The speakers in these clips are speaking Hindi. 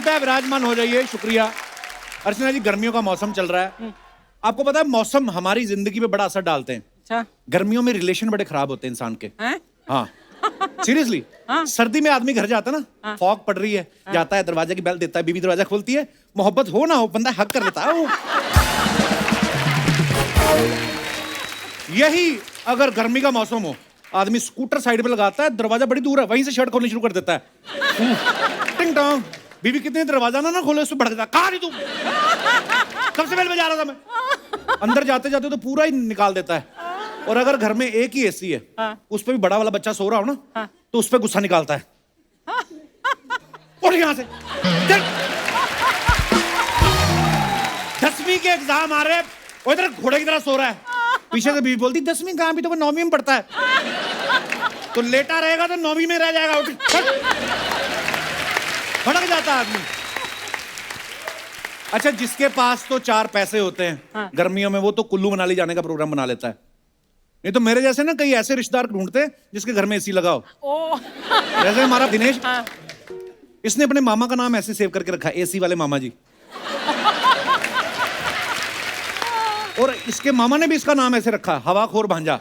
कृपया विराजमान हो जाइए। शुक्रिया। अर्चना जी, गर्मियों का मौसम चल रहा है। आपको पता है मौसम हमारी जिंदगी पे बड़ा असर डालते हैं। अच्छा। गर्मियों में रिलेशन बड़े खराब होते हैं इंसान के। हैं? हाँ सीरियसली। हाँ। सर्दी में आदमी घर जाता ना, हाँ। फॉग पड़ रही है, जाता है दरवाजे की बेल देता है, बीवी दरवाजा खोलती है, मोहब्बत हो ना हो बंदा हक कर लेता है वो। यही अगर गर्मी का मौसम हो, आदमी स्कूटर साइड पे लगाता है, दरवाजा बड़ी दूर है, वहीं से शर्ट खोलनी शुरू कर देता है। टिंग टोंग, बीवी कितने दरवाजा ना खोले उससे भड़क जाता। कहाँ थी तू? सबसे पहले मैं जा रहा था मैं। अंदर जाते जाते तो पूरा ही निकाल देता है। और अगर घर में एक ही एसी है, उस पे भी बड़ा वाला बच्चा सो रहा हो ना, तो उस पे गुस्सा निकालता है। उठ यहाँ से। 10वीं के एग्जाम आ रहे हैं, वो इधर घोड़े की तरह सो रहा है। पीछे से बीवी बोलती 10वीं कहाँ, भी तो 9वीं में पढ़ता है। तो लेटा रहेगा तो 9वीं में रह जाएगा। भड़क जाता है आदमी। अच्छा, जिसके पास तो 4 पैसे होते हैं गर्मियों में, वो तो कुल्लू मनाली जाने का प्रोग्राम बना लेता है। नहीं तो मेरे जैसे ना कई ऐसे रिश्तेदार ढूंढते हैं जिसके घर में एसी लगा हो। जैसे हमारा दिनेश, इसने अपने मामा का नाम ऐसे सेव करके रखा है, एसी वाले मामा जी। और इसके मामा ने भी इसका नाम ऐसे रखा, हवाखोर भांजा।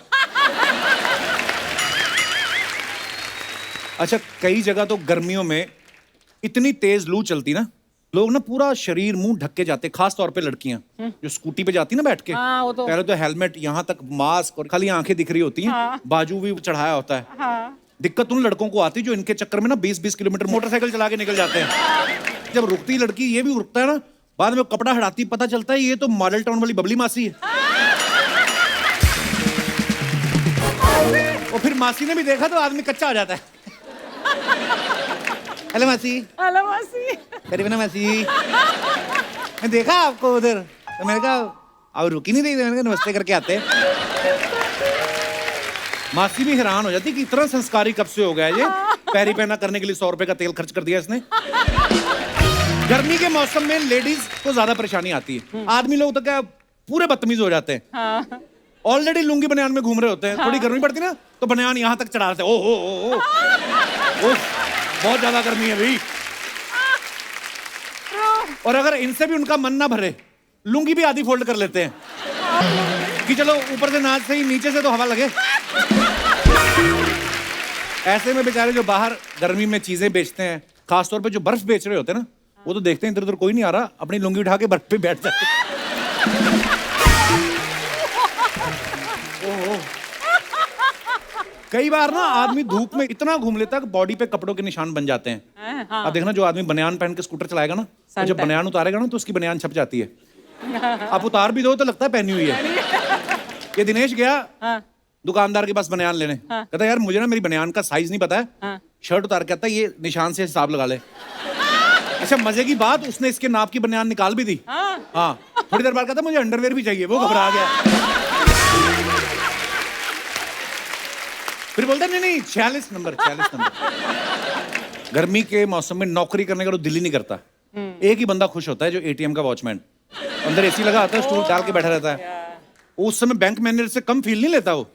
अच्छा, कई जगह तो गर्मियों में इतनी तेज लू चलती ना, लोग ना पूरा शरीर मुंह ढक के जाते, खास तौर पे लड़कियां जो स्कूटी पे जाती ना बैठ के। वो तो। पहले तो हेलमेट, यहाँ तक मास्क, और खाली आंखें दिख रही होती हैं, बाजू भी चढ़ाया होता है। दिक्कत उन लड़कों को आती जो इनके चक्कर में ना 20-20 किलोमीटर मोटरसाइकिल चला के निकल जाते हैं। जब रुकती लड़की, ये भी रुकता है ना, बाद में कपड़ा हटाती, पता चलता है ये तो मॉडल टाउन वाली बबली मासी है। और फिर मासी ने भी देखा तो आदमी कच्चा आ जाता है। हेलो मासी। हेलो मासी। करीबना मासी, मैं देखा आपको उधर, तो मैंने कहा अब रुकी नहीं रही, मैंने कहा नमस्ते करके आते। मासी भी हैरान हो जाती कि इतना संस्कारी कब से हो गया ये, पैरी पहना करने के लिए 100 रुपए का तेल खर्च कर दिया इसने। गर्मी के मौसम में लेडीज को ज्यादा परेशानी आती है। आदमी लोग तो क्या पूरे बदतमीज हो जाते हैं। ऑलरेडी लुंगी बनियान में घूम रहे होते हैं, थोड़ी गर्मी पड़ती ना तो बनियान यहाँ तक चढ़ा देते। ओ बहुत ज्यादा गर्मी है भाई। और अगर इनसे भी उनका मन ना भरे, लुंगी भी आधी फोल्ड कर लेते हैं कि चलो ऊपर से नाच सही, नीचे से तो हवा लगे। ऐसे में बेचारे जो बाहर गर्मी में चीजें बेचते हैं, खासतौर पे जो बर्फ बेच रहे होते हैं ना, वो तो देखते हैं इधर उधर कोई नहीं आ रहा, अपनी लुंगी उठा के बर्फ पे बैठ जाते हैं। कई बार ना आदमी धूप में इतना घूम लेता है कि बॉडी पे कपड़ों के निशान बन जाते हैं। अब देखना, जो आदमी बनियान पहन के स्कूटर चलाएगा ना, तो जब बनियान उतारेगा ना तो उसकी बनियान छप जाती है। आप उतार भी दो तो लगता है पहनी हुई है। ये दिनेश गया दुकानदार के पास बनियान लेने, कहता यार मुझे ना मेरी बनियान का साइज नहीं पता है। शर्ट उतार के आता है, ये निशान से हिसाब लगा ले। अच्छा, मजे की बात, उसने इसके नाप की बनियान निकाल भी दी। हाँ, थोड़ी देर बाद कहता मुझे अंडरवेयर भी चाहिए, वो घबरा गया। फिर बोलता नहीं 46 नंबर। गर्मी के मौसम में नौकरी करने का तो दिल ही नहीं करता। एक ही बंदा खुश होता है, जो एटीएम का वॉचमैन। अंदर एसी लगा आता है, स्टूल डाल के बैठा रहता है। उस समय बैंक मैनेजर से कम फील नहीं लेता वो।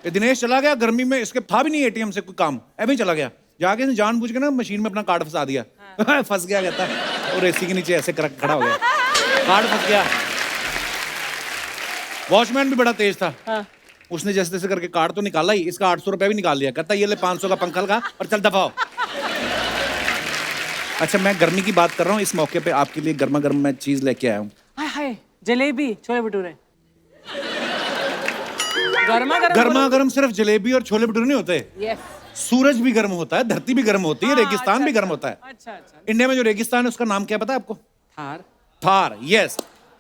ये दिनेश चला गया गर्मी में, इसके था भी नहीं एटीएम से कोई काम, ऐसे ही चला गया, जाके इसने जानबूझ के ना मशीन में अपना कार्ड फंसा दिया। फंस गया कहता है, और एसी के नीचे ऐसे खड़ा हो गया, कार्ड फंस गया। वॉचमैन भी बड़ा तेज था, उसने जैसे तैसे करके कार्ड तो निकाला ही, इसका 800 रुपए भी निकाल लिया। कहता ये ले 500 का पंखा लगा और चल दफाओ। अच्छा, मैं गर्मी की बात कर रहा हूँ, इस मौके पे आपके लिए गर्मा गर्म मैं चीज लेके आया हूँ। हाय, जलेबी छोले भटूरे। गर्मा गर्म सिर्फ जलेबी और छोले भटूरे नहीं होते। सूरज भी गर्म होता है, धरती भी गर्म होती है, रेगिस्तान भी गर्म होता है। अच्छा। इंडिया में जो रेगिस्तान है उसका नाम क्या पता है आपको? थार। यस।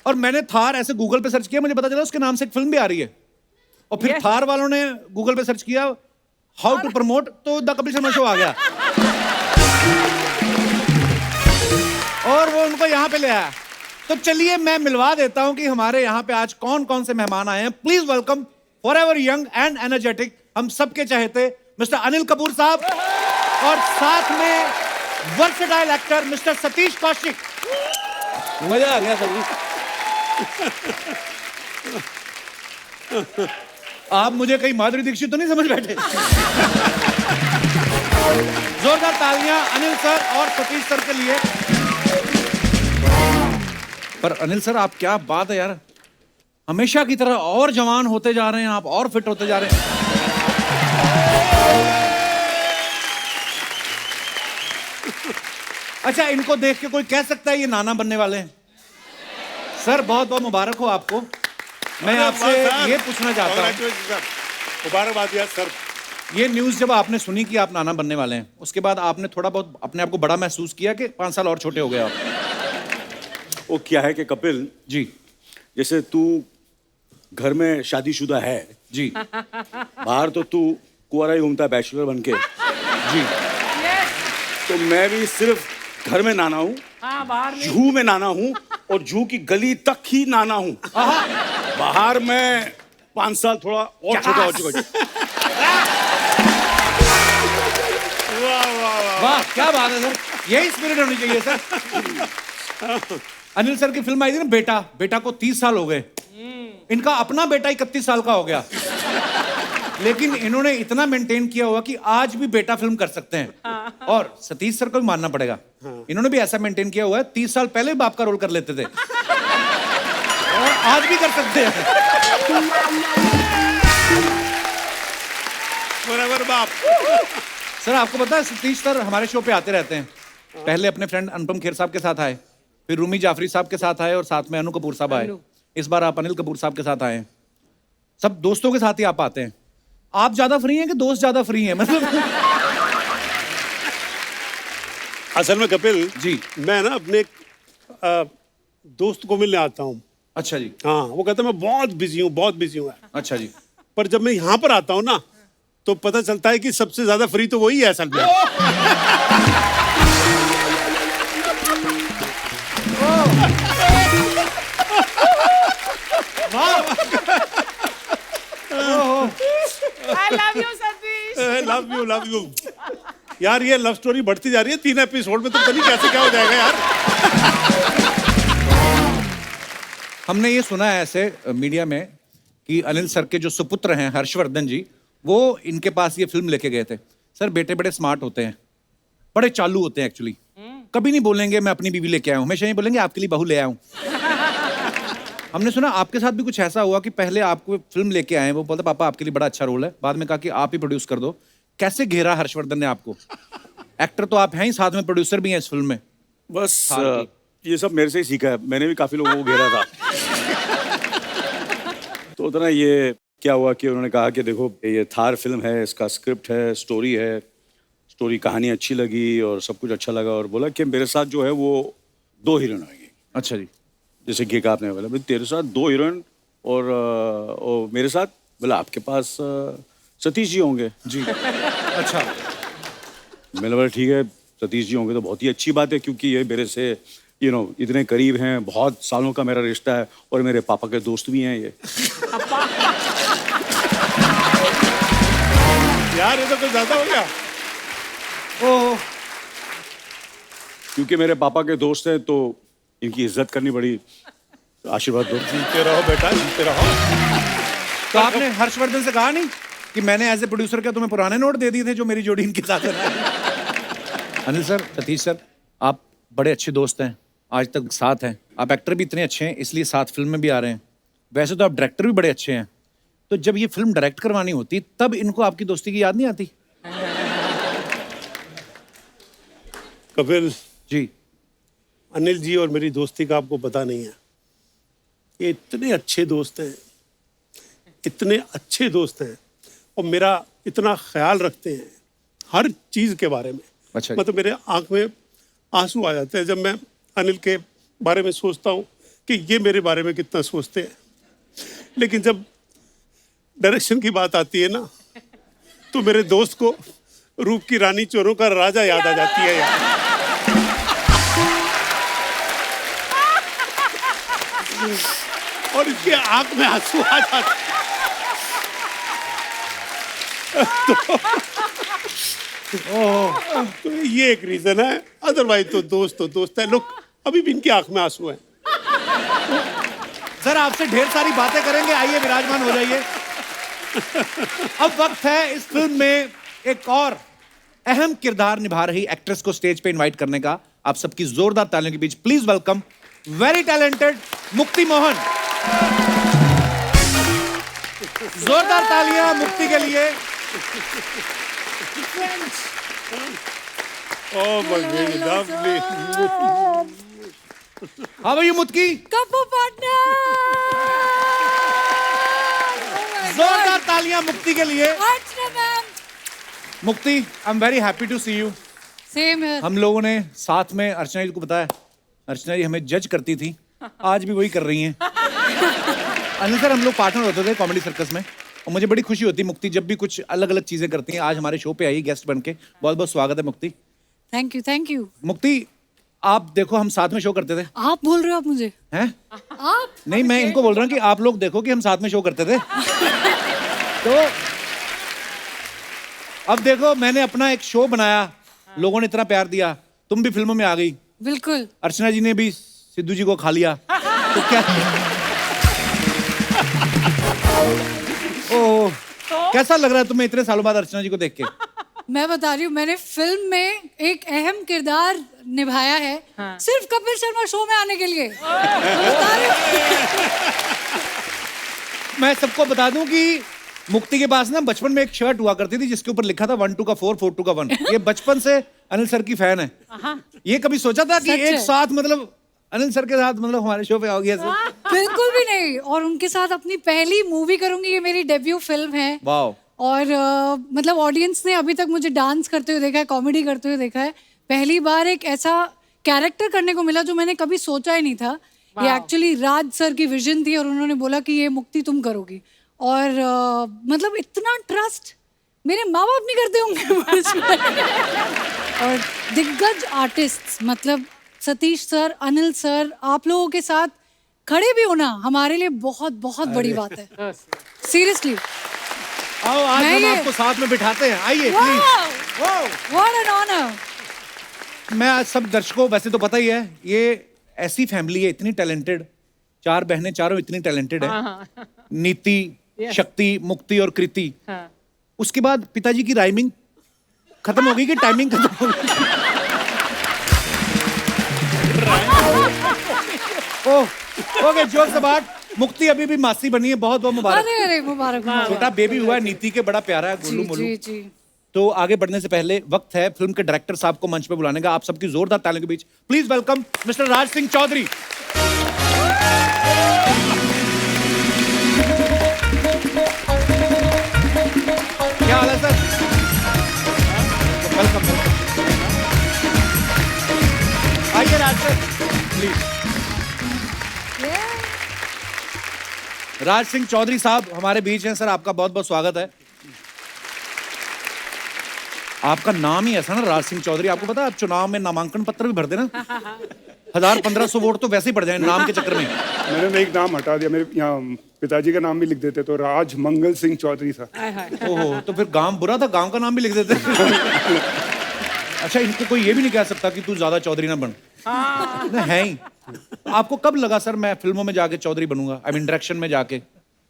और मैंने थार ऐसे गूगल पे सर्च किया, मुझे पता चला उसके नाम से एक फिल्म भी आ रही है। और फिर थार वालों ने गूगल पे सर्च किया हाउ टू प्रमोट, तो द कपिल शर्मा शो आ गया। और वो उनको यहाँ पे ले आया। तो चलिए मैं मिलवा देता हूं कि हमारे यहाँ पे आज कौन कौन से मेहमान आए हैं। Please welcome forever young and energetic, हम सबके चहेते मिस्टर अनिल कपूर साहब, और साथ में versatile actor mister Satish Kaushik. मजा आ गया सभी। आप मुझे कहीं माधुरी दीक्षित तो नहीं समझ बैठे? जोरदार तालियां अनिल सर और सतीश सर के लिए। पर अनिल सर, आप क्या बात है यार, हमेशा की तरह और जवान होते जा रहे हैं आप, और फिट होते जा रहे हैं। अच्छा, इनको देख के कोई कह सकता है ये नाना बनने वाले हैं? सर बहुत बहुत मुबारक हो आपको। मैं आपसे ये पूछना चाहता हूँ, मुबारकबाद यार सर। ये न्यूज़ जब आपने सुनी कि आप नाना बनने वाले हैं, उसके बाद आपने थोड़ा बहुत अपने आप को बड़ा महसूस किया कि 5 साल और छोटे हो गए आप? वो क्या है कि कपिल जी जैसे तू घर में शादीशुदा है जी बाहर तो तू कुंवारा ही घूमता है बैचलर बन के, जी। तो मैं भी सिर्फ घर में नाना हूँ, हाँ, बाहर नहीं। जू में नाना हूँ और जू की गली तक ही नाना हूँ। बाहर में 5 साल थोड़ा और छोटा हो चुका। वाह क्या बात है सर, यही स्पिरिट होनी चाहिए सर। अनिल सर की फिल्म आई थी ना बेटा, बेटा को 30 साल हो गए, इनका अपना बेटा 31 साल का हो गया, लेकिन इन्होंने इतना मेंटेन किया हुआ कि आज भी बेटा फिल्म कर सकते हैं। और सतीश सर को भी मानना पड़ेगा, इन्होंने भी ऐसा मेंटेन किया हुआ है, 30 साल पहले बाप का रोल कर लेते थे और आज भी कर सकते हैं। बराबर बाप। सर आपको पता है सतीश सर हमारे शो पे आते रहते हैं, पहले अपने फ्रेंड अनुपम खेर साहब के साथ आए, फिर रूमी जाफरी साहब के साथ आए और साथ में अनु कपूर साहब आए, इस बार आप अनिल कपूर साहब के साथ आए हैं। सब दोस्तों के साथ ही आप आते हैं। आप ज्यादा फ्री हैं कि दोस्त ज्यादा फ्री हैं? मतलब असल में कपिल जी। मैं ना अपने दोस्त को मिलने आता हूँ। अच्छा जी। हाँ, वो कहता है मैं बहुत बिजी हूँ, बहुत बिजी हूँ। अच्छा जी। पर जब मैं यहाँ पर आता हूँ ना तो पता चलता है कि सबसे ज्यादा फ्री तो वही है असल में। I love you, Satish. Love you यार, ये लव स्टोरी बढ़ती जा रही है 3 एपिसोड में, तो पता नहीं कैसे क्या हो जाएगा यार। हमने ये सुना है ऐसे मीडिया में कि अनिल सर के जो सुपुत्र हैं हर्षवर्धन जी, वो इनके पास ये फिल्म लेके गए थे। सर बेटे बड़े स्मार्ट होते हैं, बड़े चालू होते हैं एक्चुअली, कभी नहीं बोलेंगे मैं अपनी बीवी लेके आया हूं, हमेशा ये बोलेंगे आपके लिए बहू ले आया हूं। हमने सुना आपके साथ भी कुछ ऐसा हुआ कि पहले आपको फिल्म लेके आए, वो बोलते पापा आपके लिए बड़ा अच्छा रोल है, बाद में कहा कि आप ही प्रोड्यूस कर दो। कैसे घेरा हर्षवर्धन ने आपको? एक्टर तो आप हैं ही, साथ में प्रोड्यूसर भी हैं इस फिल्म में। बस ये सब मेरे से ही सीखा है, मैंने भी काफी लोगों को घेरा था। तो उतना ये क्या हुआ कि उन्होंने कहा कि देखो ये थार फिल्म है, इसका स्क्रिप्ट है, स्टोरी है, स्टोरी कहानी अच्छी लगी और सब कुछ अच्छा लगा, और बोला कि मेरे साथ जो है वो 2 हीरोइन आएंगी। अच्छा जी। जैसे कि आपने बोला भाई तेरे साथ 2 हीरोइन और मेरे साथ, बोला आपके पास सतीश जी होंगे जी। अच्छा। मैंने बोला ठीक है सतीश जी होंगे तो बहुत ही अच्छी बात है, क्योंकि ये मेरे से इतने करीब हैं, बहुत सालों का मेरा रिश्ता है और मेरे पापा के दोस्त भी हैं ये। यार ये तो कुछ ज्यादा हो गया। ओह, क्योंकि मेरे पापा के दोस्त हैं तो इनकी इज्जत करनी पड़ी, आशीर्वाद दो। जीते रहो बेटा, जीते रहो। तो आपने हर्षवर्धन से कहा नहीं कि मैंने एज ए प्रोड्यूसर क्या तुम्हें पुराने नोट दे दिए थे जो मेरी जोड़ी इनके साथ है? अनिल सर, सतीश सर, आप बड़े अच्छे दोस्त हैं, आज तक साथ हैं, आप एक्टर भी इतने अच्छे हैं इसलिए साथ फिल्म में भी आ रहे हैं, वैसे तो आप डायरेक्टर भी बड़े अच्छे हैं, तो जब ये फिल्म डायरेक्ट करवानी होती तब इनको आपकी दोस्ती की याद नहीं आती? कपिल जी। अनिल जी और मेरी दोस्ती का आपको पता नहीं है। ये इतने अच्छे दोस्त हैं, इतने अच्छे दोस्त हैं और मेरा इतना ख्याल रखते हैं हर चीज के बारे में। अच्छा। मतलब मेरे आंख में आंसू आ जाते हैं जब मैं अनिल के बारे में सोचता हूँ कि ये मेरे बारे में कितना सोचते हैं। लेकिन जब डायरेक्शन की बात आती है ना तो मेरे दोस्त को रूप की रानी चोरों का राजा याद आ जाती है यार। और इसके आंख में आंसू आ जाते तो ये एक रीजन है, अदरवाइज तो दोस्त है। लोग अभी भी इनकी आंख में आंसू हैं। सर आपसे ढेर सारी बातें करेंगे, आइए विराजमान हो जाइए। अब वक्त है इस फिल्म में एक और अहम किरदार निभा रही एक्ट्रेस को स्टेज पे इनवाइट करने का आप सबकी जोरदार तालियों के बीच प्लीज वेलकम वेरी टैलेंटेड मुक्ति मोहन। जोरदार तालियां मुक्ति के लिए। Oh my God, lovely. How are you Mukti? Couple partner. जोरदार तालियां मुक्ति के लिए। Archana ma'am. Mukti, I am very happy to see you. Same here. हम लोगों ने साथ में अर्चना जी को बताया, अर्चना जी हमें जज करती थी, आज भी वही कर रही हैं। अनिल सर, हम लोग पार्टनर होते थे कॉमेडी सर्कस में और मुझे बड़ी खुशी होती मुक्ति जब भी कुछ अलग अलग चीजें करती हैं। आज हमारे शो पे आई गेस्ट बन के, बहुत बहुत स्वागत है मुक्ति। Thank you, thank you. मुक्ति, आप देखो हम साथ में शो करते थे। आप बोल रहे हो आप मुझे? हैं? आप? नहीं, मैं इनको बोल रहा हूँ कि आप लोग देखो कि हम साथ में शो करते थे। तो अब देखो मैंने अपना एक शो बनाया, लोगों ने इतना प्यार दिया, तुम भी फिल्मों में आ गई, बिल्कुल। अर्चना जी ने भी सिद्धू जी को खा लिया, तो क्या ओह, कैसा लग रहा है तुम्हें इतने सालों बाद अर्चना जी को देख के? मैं बता रही हूँ, मैंने फिल्म में एक अहम किरदार निभाया है सिर्फ कपिल शर्मा शो में आने के लिए। मैं बता रही हूँ। मैं सबको बता दूं कि मुक्ति के पास ना बचपन में एक शर्ट हुआ करती थी जिसके ऊपर लिखा था 1 2 का 4 4 2 का 1। ये बचपन से अनिल सर की फैन है। ये कभी सोचा था कि सच एक है। साथ मतलब अनिल सर के साथ मतलब हमारे शो पे आओगी ऐसे? बिल्कुल भी नहीं। और उनके साथ अपनी पहली मूवी करूंगी, ये मेरी डेब्यू फिल्म है। वाओ। और मतलब ऑडियंस ने अभी तक मुझे डांस करते हुए देखा है, कॉमेडी करते हुए देखा है। पहली बार एक ऐसा कैरेक्टर करने को मिला जो मैंने कभी सोचा ही नहीं था। ये एक्चुअली राज सर की विजन थी और उन्होंने बोला कि ये मुक्ति तुम करोगी। और मतलब इतना ट्रस्ट मेरे माँ बाप नहीं करते होंगे मुझ पर। और दिग्गज आर्टिस्ट मतलब सतीश सर, अनिल सर, आप लोगों के साथ खड़े भी होना हमारे लिए बहुत बहुत बड़ी बात है। सीरियसली। आओ आज मैं हम ये- आपको साथ में बिठाते हैं, आइए प्लीज। What an honour. मैं आज सब दर्शकों, वैसे तो पता ही है ये ऐसी फैमिली है, इतनी टैलेंटेड, 4 बहनें, चारों इतनी टैलेंटेड है। नीति, शक्ति, मुक्ति और कृति। उसके बाद पिताजी की राइमिंग खत्म हो गई कि टाइमिंग खत्म हो गई? ओह, ओके, जोक्स अपार्ट, मुक्ति अभी भी मासी बनी है, बहुत बहुत मुबारक। अरे अरे मुबारक मुबारक। छोटा बेबी हुआ है नीति के, बड़ा प्यारा है, गोलू जी मोलू। जी जी। तो आगे बढ़ने से पहले वक्त है फिल्म के डायरेक्टर साहब को मंच पे बुलाने का। आप सबकी जोरदार तालियों के बीच please welcome mister Raj Singh Chaudhary. क्या हाल है सर? Welcome welcome. आइए राज सर प्लीज। राज सिंह चौधरी साहब हमारे बीच हैं। सर आपका बहुत बहुत स्वागत है। आपका नाम ही ऐसा ना, राज सिंह चौधरी। आपको पता है आप चुनाव में नामांकन पत्र भी भर देना, 1000-1500 वोट तो वैसे ही पड़ जाए नाम के चक्कर में। मैंने एक नाम हटा दिया, मेरे यहाँ पिताजी का नाम भी लिख देते तो राज मंगल सिंह चौधरी था। ओहो, तो फिर गांव बुरा था, गांव का नाम भी लिख देते। अच्छा, इनको कोई ये भी नहीं कह सकता कि तू ज्यादा चौधरी ना बन। नहीं है ही। आपको कब लगा सर मैं फिल्मों में जाके चौधरी बनूंगा, आई मीन डायरेक्शन में जाके?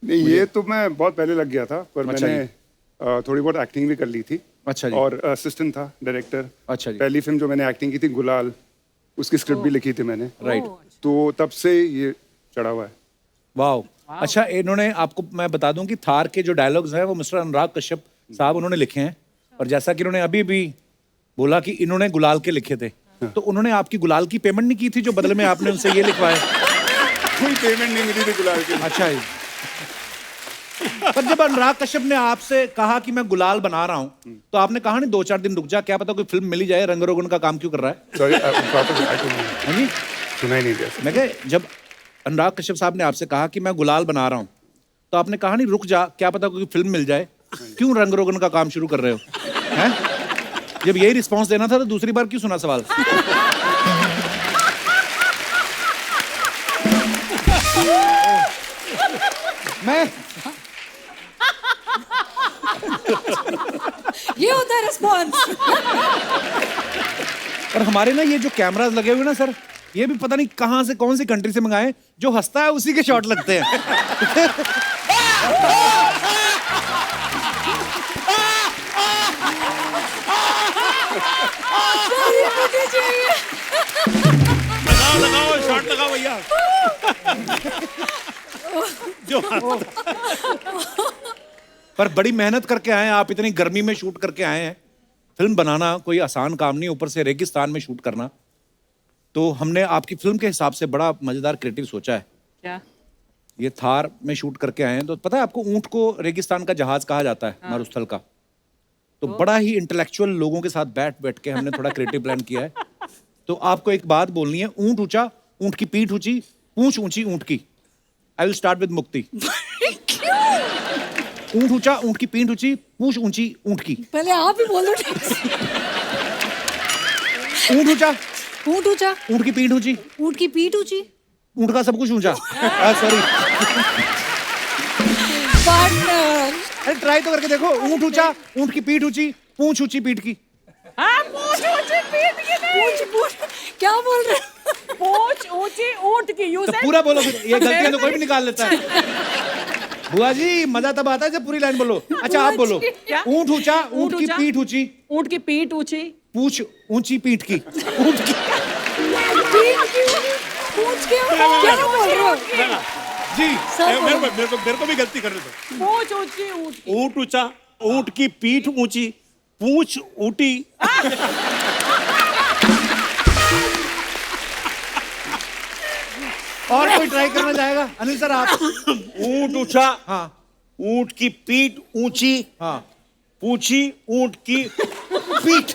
नहीं, ये तो मैं बहुत पहले लग गया था, पर अच्छा मैंने थोड़ी बहुत एक्टिंग भी कर ली थी। अच्छा जी। और असिस्टेंट था डायरेक्टर। अच्छा जी। पहली फिल्म जो मैंने एक्टिंग की थी गुलाल, उसकी स्क्रिप्ट भी लिखी थी मैंने। राइट। तो तब से ये चढ़ा हुआ है। वाओ। अच्छा, इन्होंने, आपको मैं बता दूं कि थार के जो डायलॉग्स हैं वो मिस्टर अनुराग कश्यप साहब उन्होंने लिखे हैं। और जैसा कि उन्होंने अभी भी बोला कि इन्होंने गुलाल के लिखे थे, तो उन्होंने आपकी गुलाल की पेमेंट नहीं की थी जो बदले में आपने उनसे ये लिखवाया? कोई पेमेंट नहीं मिली थी गुलाल के। अच्छा ही। पर जब अनुराग कश्यप ने आपसे कहा कि मैं गुलाल बना रहा हूं, तो आपने कहा नहीं 2-4 दिन रुक जा, क्या पता कोई फिल्म मिली जाए, रंग रोगन का काम क्यों कर रहा है? सॉरी, हाँ जी। सुना ही नहीं दिया। मैं कह, जब अनुराग कश्यप साहब ने आपसे कहा कि मैं गुलाल बना रहा हूं, तो आपने कहा नहीं रुक जा, क्या पता कोई फिल्म मिल जाए, क्यों रंग रोगन का काम शुरू कर रहे हो? हैं? जब यही रिस्पॉन्स देना था तो दूसरी बार क्यों सुना सवाल? मैं ये होता है रिस्पॉन्स। और हमारे ना ये जो कैमरास लगे हुए ना सर, ये भी पता नहीं कहां से, कौन सी कंट्री से मंगाए, जो हंसता है उसी के शॉट लगते हैं। मुझे चाहिए। लगाओ लगाओ शॉट लगाओ भैया। जो पर बड़ी मेहनत करके आए हैं आप, इतनी गर्मी में शूट करके आए हैं। फिल्म बनाना कोई आसान काम नहीं, ऊपर से रेगिस्तान में शूट करना। तो हमने आपकी फिल्म के हिसाब से बड़ा मजेदार क्रिएटिव सोचा है। क्या? ये थार में शूट करके आए हैं, तो पता है आपको ऊंट को रेगिस्तान का जहाज कहा जाता है, मरुस्थल का। तो बड़ा ही इंटेलेक्चुअल लोगों के साथ बैठ बैठ के हमने थोड़ा क्रिएटिव प्लान किया है। तो आपको एक बात बोलनी है, ऊंट ऊंचा, ऊंट की पीठ ऊंची, पूंछ ऊंची ऊंट की। आई विल स्टार्ट विद मुक्ति। ऊंट ऊंचा, ऊंट की पीठ ऊंची, पूंछ ऊंची ऊंट की। पहले आप ही बोलो। ऊंट ऊंचा, ऊंट ऊंचा, ऊंट की पीठ ऊंची, ऊंट की पीठ ऊंची, ऊंट का सब कुछ ऊंचा। Sorry, partner. अरे ट्राई तो करके देखो। ऊंट ऊंचा, ऊंट की पीठ ऊंची, पूंछ ऊंची पीठ की। हाँ, पूंछ ऊंची पीठ की नहीं। पूछ पूछ क्या बोल रहे हो? पूंछ ऊंची ऊंट की। यू तो पूरा बोलो फिर, ये गलतियां तो कोई भी निकाल लेता है। बुआ जी मजा तब आता है जब पूरी लाइन बोलो। अच्छा आप बोलो। क्या? ऊंट ऊंचा, ऊंट की ऊंचा? पीठ ऊंची, ऊंट की पीठ ऊंची। पूंछ ऊंची पीठ की। ऊंट की। पूछ क्या बोल रहे हो? जी मेरे को भी गलती करने दो। पूंछ ऊंची ऊंट की। ऊंट ऊंचा, ऊंट की पीठ ऊंची, पूंछ ऊंटी। और कोई ट्राई करना चाहेगा? अनिल सर आप। ऊंट ऊंचा, हाँ ऊंट की पीठ ऊंची, हाँ। पूछी ऊंट की पीठ।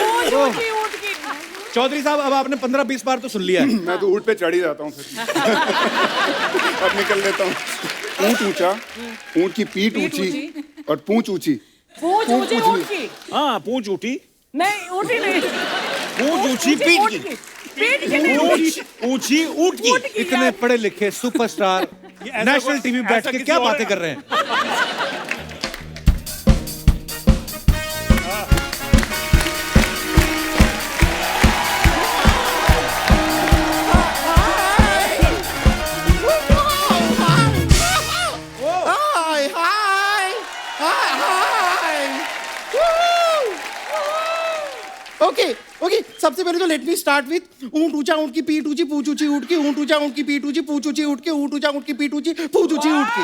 पूंछ ऊंची ऊंट की। चौधरी साहब अब आपने 15-20 बार तो सुन लिया है। मैं तो ऊँट पे चढ़ ही जाता हूँ फिर। अब निकल लेता हूँ। ऊँट ऊंचा, ऊँट की पीठ ऊंची और पूंछ ऊंची। पूंछ ऊंची पूंछ ऊंट की। हाँ पूछ ऊंटी, नहीं ऊंटी नहीं। पूछ ऊंची पीठ ऊंट की। पीठ की नहीं। पूछ ऊंची ऊंट की। ऊंट की इतने यार। पढ़े लिखे सुपरस्टार नेशनल टीवी बैठ के क्या बातें कर रहे हैं? Hi, hi, hi, hi. Okay okay, सबसे पहले तो लेट मी स्टार्ट विथ ऊंट ऊंचा, ऊंट की पीठ ऊंची, पूंछ ऊंची ऊंट की, ऊंट ऊंचा, ऊंट की पीठ ऊंची, पूंछ ऊंची ऊंट की, ऊंट ऊंचा, ऊंट की पीठ ऊंची, पूंछ ऊंची ऊंट की।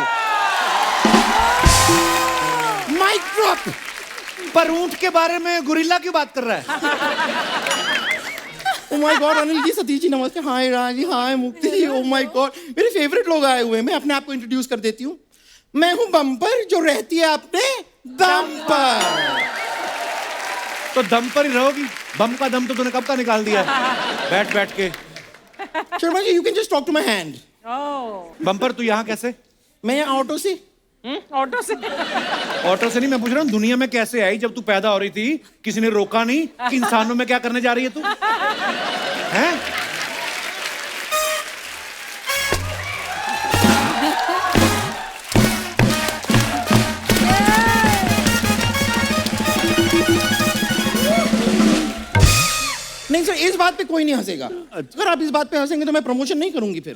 Mic drop. पर ऊंट के बारे में गुरिल्ला क्यों बात कर रहा है? Oh my God, Anil ji, Satish ji नमस्ते। हाय राज जी, हाय मुक्ति जी। ओ माय गॉड, मेरे फेवरेट लोग आए हुए हैं। मैं अपने आप को इंट्रोड्यूस कर देती हूँ। मैं हूँ बम्पर, जो रहती है अपने दम पर। तो दम पर ही रहोगी। बम का दम तो तूने कब का निकाल दिया है बैठ बैठ के। Sharma ji, you can just talk to my hand. Oh, Bumper तू यहाँ कैसे? मैं यहाँ ऑटो से। ऑटो से। ऑटो से नहीं, मैं पूछ रहा हूँ दुनिया में कैसे आई? जब तू पैदा हो रही थी किसी ने रोका नहीं कि इंसानों में क्या करने जा रही है तू? हैं? नहीं सर, इस बात पे कोई नहीं हंसेगा। अगर आप इस बात पे हंसेंगे तो मैं प्रमोशन नहीं करूंगी फिर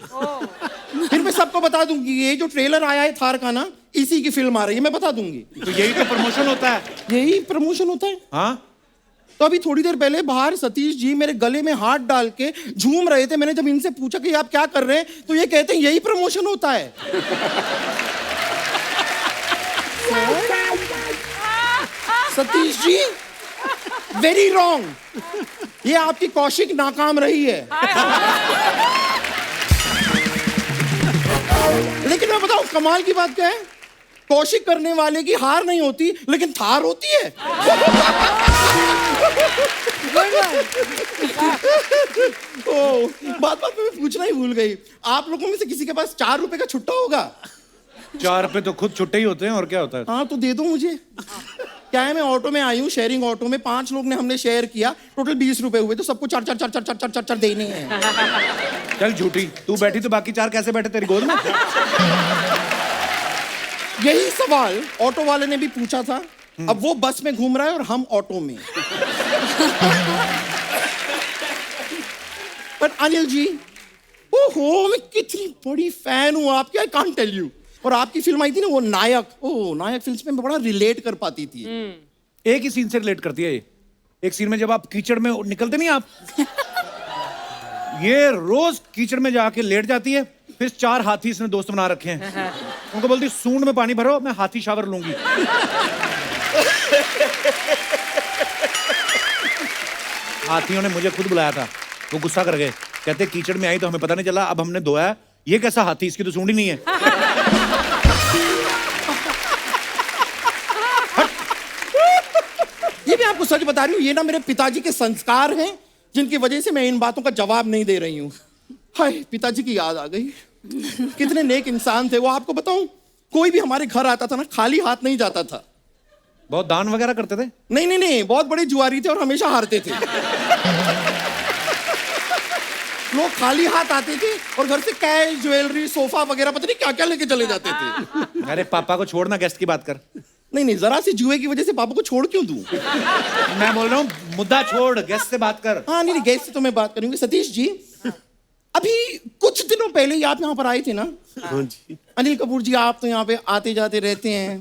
मैं सबको बता दूंगी ये जो ट्रेलर आया है थार का ना, इसी की फिल्म आ रही है, मैं बता दूंगी। तो यही तो प्रमोशन होता है। यही प्रमोशन होता है। हाँ तो अभी थोड़ी देर पहले बाहर सतीश जी मेरे गले में हाथ डाल के झूम रहे थे। मैंने जब इनसे पूछा कि आप क्या कर रहे हैं, तो ये कहते हैं यही प्रमोशन होता है। Satish ji, very wrong. ये आपकी कौशिक नाकाम रही है। लेकिन मैं बताऊं कमाल की बात क्या है, कौशिक करने वाले की हार नहीं होती, लेकिन थार होती है। ओ, बात बात में मैं पूछना ही भूल गई, आप लोगों में से किसी के पास 4 रुपए का छुट्टा होगा? 4 रुपए तो खुद छुट्टे ही होते हैं, और क्या होता है? हाँ तो दे दो मुझे। क्या है, मैं ऑटो में आई हूँ, शेयरिंग ऑटो में 5 लोग ने हमने शेयर किया, टोटल 20 रुपए हुए, तो सबको 4 देने हैं। चल झूठी, तू बैठी तो बाकी 4 कैसे बैठे तेरी गोद में? यही सवाल ऑटो वाले ने भी पूछा था। अब वो बस में घूम रहा है और हम ऑटो में। पर अनिल जी, ओहो, मैं कितनी बड़ी फैन हूं आपकी, आई कांट टेल यू। और आपकी फिल्म आई थी ना वो नायक, ओ नायक फिल्म में मैं बड़ा रिलेट कर पाती थी। एक ही सीन से रिलेट करती है ये। एक सीन में जब आप कीचड़ में निकलते नहीं आप, ये रोज कीचड़ में जाके लेट जाती है, फिर 4 हाथी इसने दोस्त बना रखे हैं। उनको बोलती सूंड में पानी भरो, मैं हाथी शावर लूंगी। हाथियों ने मुझे खुद बुलाया था, वो गुस्सा कर गए, कहते कीचड़ में आई तो हमें पता नहीं चला, अब हमने धोया, ये कैसा हाथी, इसकी तो सूंड ही नहीं है। ये मैं आपको सच बता रही हूँ, ये ना मेरे पिताजी के संस्कार हैं जिनकी वजह से मैं इन बातों का जवाब नहीं दे रही हूँ। हाय, पिताजी की याद आ गई। कितने नेक इंसान थे वो, आपको बताऊं, कोई भी हमारे घर आता था ना, खाली हाथ नहीं जाता था। बहुत दान वगैरह करते थे? नहीं नहीं नहीं, बहुत बड़े जुआरी थे और हमेशा हारते थे। लोग खाली हाथ आते थे और घर से कैश, ज्वेलरी, सोफा वगैरह पता नहीं क्या क्या लेके चले जाते थे। अरे पापा को छोड़ना, गेस्ट की बात कर। नहीं नहीं, जरा सी जुए की वजह से पापा को छोड़ क्यों दूं? मैं बोल रहा हूँ, मुद्दा छोड़, गेस्ट से बात कर। हाँ नहीं नहीं, गेस्ट से तो मैं बात करूंगी। सतीश जी, अभी कुछ दिनों पहले ही आप यहाँ पर आए थे ना? हाँ जी। अनिल कपूर जी, आप तो यहाँ पे आते जाते रहते हैं,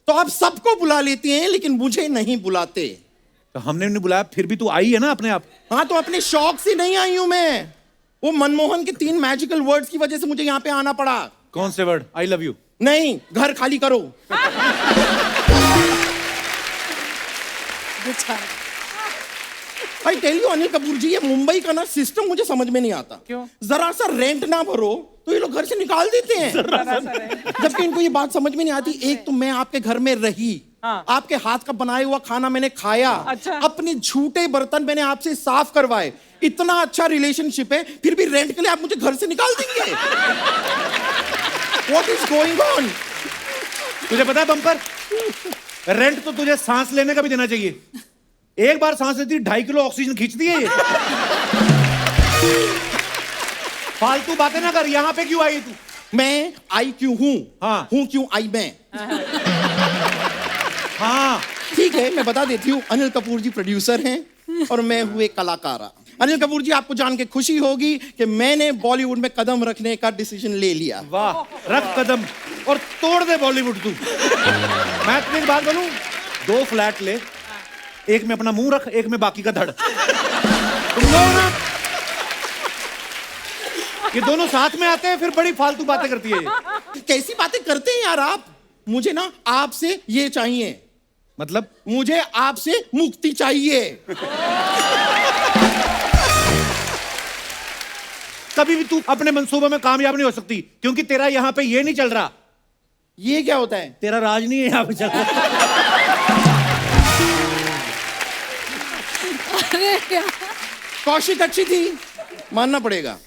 तो आप सबको बुला लेते हैं लेकिन मुझे नहीं बुलाते। तो हमने नहीं बुलाया, फिर भी तू आई है ना अपने आप। हाँ, तो अपने शौक से नहीं आई हूं मैं, वो मनमोहन के 3 मैजिकल वर्ड्स की वजह से मुझे यहाँ पे आना पड़ा। कौन से वर्ड? I love you? नहीं, घर खाली करो। I tell you Anil Kapoor ji, ये मुंबई का ना सिस्टम मुझे समझ में नहीं आता। क्यों? जरा सा रेंट ना भरो तो ये लोग घर से निकाल देते हैं, जबकि इनको ये बात समझ में नहीं आती। एक तो मैं आपके घर में रही, हाँ। आपके हाथ का बनाया हुआ खाना मैंने खाया, अच्छा। अपने झूठे बर्तन मैंने आपसे साफ करवाए, इतना अच्छा रिलेशनशिप है, फिर भी रेंट के लिए आप मुझे घर से निकाल देंगे। What is going on? तुझे पता है बम्पर, रेंट तो तुझे सांस लेने का भी देना चाहिए। एक बार सांस लेती 2.5 किलो ऑक्सीजन खींचती है ये। फालतू बातें ना कर, यहाँ पे क्यों आई तू? मैं आई क्यों हूं? हाँ। हूं क्यों आई मैं? हाँ, ठीक है, मैं बता देती हूँ। अनिल कपूर जी प्रोड्यूसर हैं और मैं हूँ एक कलाकार। अनिल कपूर जी, आपको जान के खुशी होगी कि मैंने बॉलीवुड में कदम रखने का डिसीजन ले लिया। वाह, रख कदम और तोड़ दे बॉलीवुड तू। मैं तुम्हें एक बात बोलूं, 2 फ्लैट ले, एक में अपना मुंह रख, एक में बाकी का धड़। तुम लोग ना ये दोनों साथ में आते हैं, फिर बड़ी फालतू बातें करती है ये। कैसी बातें करते हैं यार आप? मुझे ना आपसे ये चाहिए, मतलब मुझे आपसे मुक्ति चाहिए। कभी भी तू अपने मंसूबों में कामयाब नहीं हो सकती, क्योंकि तेरा यहाँ पे ये नहीं चल रहा। ये क्या होता है? तेरा राज नहीं है यहाँ पे चल रहा। अरे यार, कौशिक अच्छी थी, मानना पड़ेगा।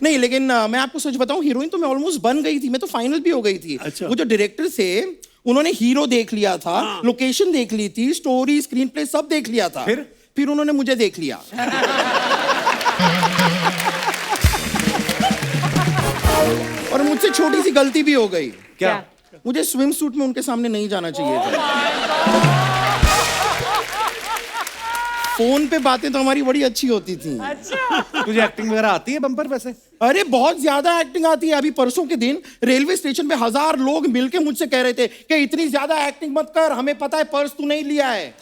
नहीं लेकिन मैं आपको सच बताऊं, हीरोइन तो मैं ऑलमोस्ट बन गई थी, मैं तो फाइनल भी हो गई थी। अच्छा। वो जो डायरेक्टर थे, उन्होंने हीरो देख लिया था, लोकेशन देख ली थी, स्टोरी, स्क्रीन प्ले सब देख लिया था। फिर उन्होंने मुझे देख लिया। और मुझसे छोटी सी गलती भी हो गई। क्या? मुझे स्विम सूट में उनके सामने नहीं जाना चाहिए था। फोन पे बातें तो हमारी बड़ी अच्छी होती थी। तुझे एक्टिंग वगैरह आती है बम्पर वैसे? अरे बहुत ज्यादा एक्टिंग आती है। अभी परसों के दिन रेलवे स्टेशन पे 1000 लोग मिलके मुझसे कह रहे थे कि इतनी ज्यादा एक्टिंग मत कर, हमें पता है पर्स तू नहीं लिया है।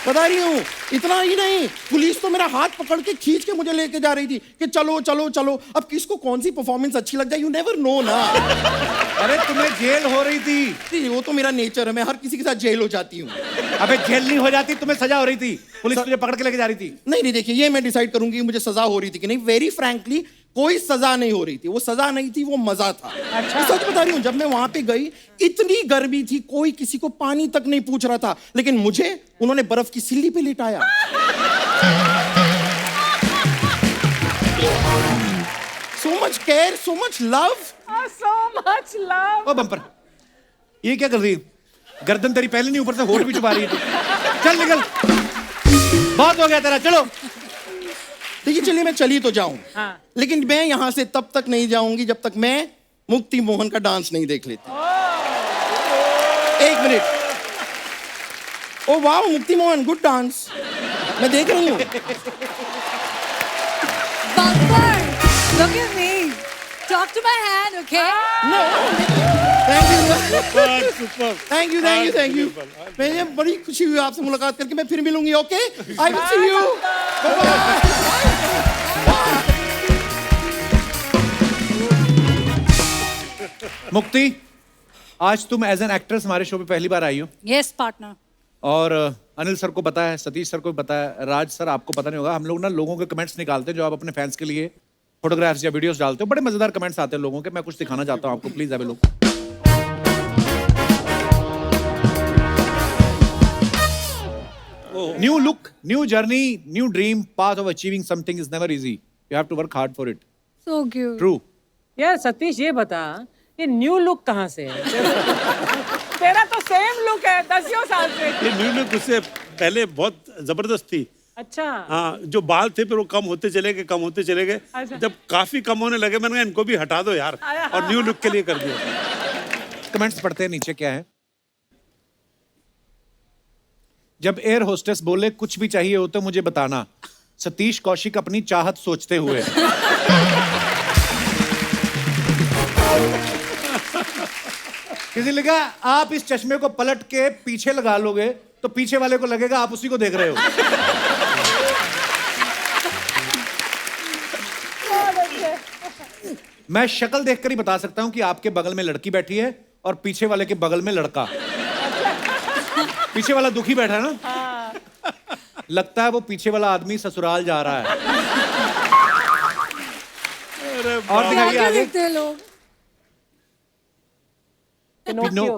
बता रही हूँ, इतना ही नहीं, पुलिस तो मेरा हाथ पकड़ के खींच के मुझे लेके जा रही थी कि चलो चलो चलो। अब किसको कौन सी परफॉर्मेंस अच्छी लग जाए, यू नेवर नो ना। अरे तुम्हें जेल हो रही थी। वो तो मेरा नेचर है, मैं हर किसी के साथ जेल हो जाती हूँ। अबे जेल नहीं हो जाती, तुम्हें सजा हो रही थी, पुलिस तुझे पकड़ के लेके जा रही थी। नहीं नहीं, देखिए ये मैं डिसाइड करूंगी मुझे सजा हो रही थी कि नहीं। वेरी फ्रैंकली कोई सजा नहीं हो रही थी, वो सजा नहीं थी, वो मजा था। मैं सच बता रही हूँ, जब मैं वहां पे गई इतनी गर्मी थी, कोई किसी को पानी तक नहीं पूछ रहा था, लेकिन मुझे उन्होंने बर्फ की सिल्ली पे लिटाया। So much care, so much love. So much love. Oh Bumper, ये क्या कर रही है? गर्दन तेरी पहले नहीं, ऊपर से होठ भी छुपा रही है तू। चल निकल, बहुत हो गया तेरा, चलो। देखिए चलिए मैं चली तो जाऊं, हाँ। लेकिन मैं यहां से तब तक नहीं जाऊंगी जब तक मैं मुक्ति मोहन का डांस नहीं देख लेती। एक मिनट। ओ वाह, मुक्ति मोहन, गुड डांस, मैं देख रही हूँ। Bumper, look at me. Talk to my hand, okay? No. Thank you. Super Thank you, thank you, thank you. मुझे बड़ी खुशी हुई आपसे मुलाकात करके. मैं फिर मिलूंगी, okay? I will see you. मुक्ति, आज तुम एज एन एक्ट्रेस हमारे शो पे पहली बार आई हो Yes, partner. और अनिल सर को पता है, सतीश सर को भी पता है, राज सर आपको पता नहीं होगा, हम लोग ना लोगों के कमेंट्स निकालते हैं जो आप अपने फैंस के लिए फोटोग्राफ्स या वीडियोस डालते हो. बड़े मजेदार कमेंट्स आते हैं लोगों के. मैं कुछ दिखाना चाहता हूँ आपको, please have a look. New look, new journey, new dream, path of achieving something is never easy. You have to work hard for it. So cute. True. यार सतीश ये बता, ये न्यू लुक कहाँ से है? तेरा तो सेम लुक है 10 साल से. ये न्यू लुक उससे पहले बहुत जबरदस्त थी. अच्छा. हाँ, जो बाल थे फिर वो कम होते चले गए, कम होते चले गए. अच्छा। जब काफी कम होने लगे मैंने कहा इनको भी हटा दो यार, और न्यू लुक के लिए कर दिया. कमेंट्स पढ़ते हैं नीचे क्या है. जब एयर होस्टेस बोले कुछ भी चाहिए हो तो मुझे बताना. सतीश कौशिक अपनी चाहत सोचते हुए. किसी लिखा आप इस चश्मे को पलट के पीछे लगा लोगे तो पीछे वाले को लगेगा आप उसी को देख रहे हो. मैं शक्ल देखकर ही बता सकता हूं कि आपके बगल में लड़की बैठी है और पीछे वाले के बगल में लड़का. पीछे वाला दुखी बैठा है ना. लगता है वो पीछे वाला आदमी ससुराल जा रहा है. और दिखाइए क्या आगे. देखते हैं लोग?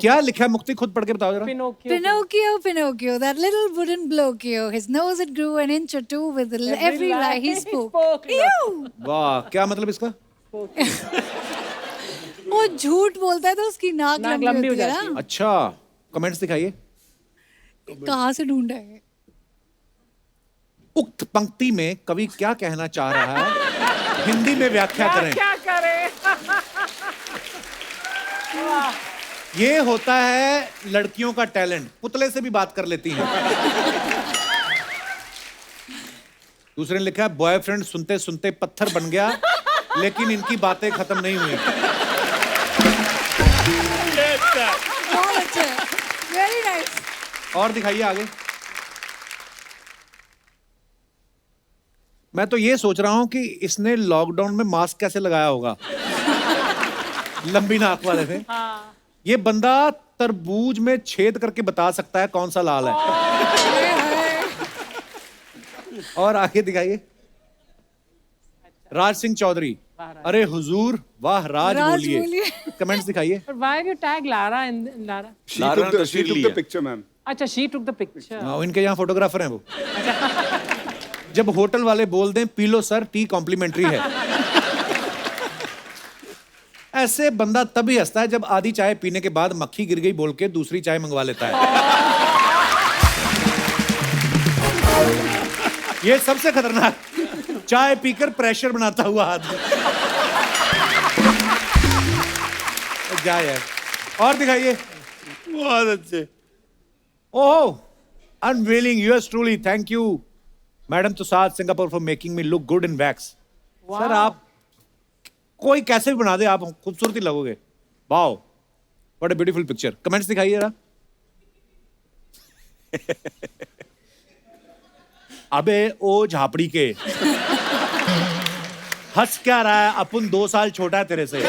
क्या लिखा है मुक्ति, खुद पढ़ के बताओ जरा. Pinocchio, Pinocchio, that little wooden blocchio. His nose it grew an inch or two with every lie he spoke. Ew! वाह, क्या मतलब इसका? वो झूठ बोलता है तो उसकी नाक लंबी होती है ना. अच्छा, कमेंट्स दिखाइए. कहाँ से ढूंढा है? उक्त पंक्ति में कवि क्या कहना चाह रहा है, हिंदी में व्याख्या करें. क्या करे? ये होता है लड़कियों का टैलेंट. पुतले से भी बात कर लेती हैं. दूसरे ने लिखा है बॉयफ्रेंड सुनते सुनते पत्थर बन गया लेकिन इनकी बातें खत्म नहीं हुई. बहुत अच्छा है. Very nice. और दिखाइए आगे. मैं तो ये सोच रहा हूं कि इसने लॉकडाउन में मास्क कैसे लगाया होगा. लंबी नाक वाले थे. ये बंदा तरबूज में छेद करके बता सकता है कौन सा लाल है. और आगे दिखाइए. राज सिंह चौधरी, अरे हुजूर वाह राज बोलिए. कमेंट्स दिखाइए. Why do you tag Lara in Lara? She took the picture, ma'am. अच्छा, she took the picture. हाँ, इनके यहाँ फोटोग्राफर हैं वो. जब होटल वाले बोल दें P low sir, T complementary है. ऐसे बंदा तभी हंसता है जब आधी चाय पीने के बाद मक्खी गिर गई बोल के दूसरी चाय मंगवा लेता है. ये सबसे खतरनाक. चाय पीकर प्रेशर बनाता हुआ आदमी. जाए यार. और दिखाइए. बहुत अच्छे. Oh, unveiling yours truly, thank you Madame Tussauds Singapore for making me look good in wax. Sir आप कोई कैसे भी बना दे, आप खूबसूरती लगोगे. Wow, what a beautiful picture. Comments दिखाइए जरा. अबे ओ झापड़ी के, हंस क्या रहा है, अपन 2 साल छोटा है तेरे से.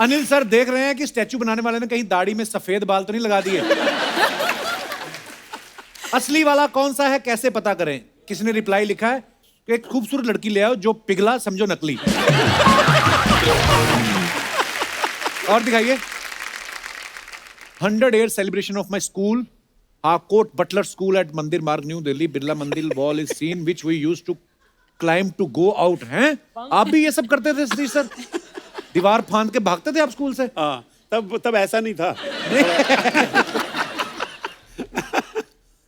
अनिल सर देख रहे हैं कि स्टैचू बनाने वाले ने कहीं दाढ़ी में सफेद बाल तो नहीं लगा दिए. असली वाला कौन सा है कैसे पता करें. किसी ने रिप्लाई लिखा है एक खूबसूरत लड़की ले आओ जो पिघला समझो नकली. और दिखाइए. 100 year celebration of my school, Harcourt Butler School at Mandir Marg, New Delhi. Birla Mandir wall is seen which we used to climb to go out. हैं? आप भी ये सब करते थे सतीश सर? दीवार फांद के भागते थे आप स्कूल से? हाँ, तब ऐसा नहीं था.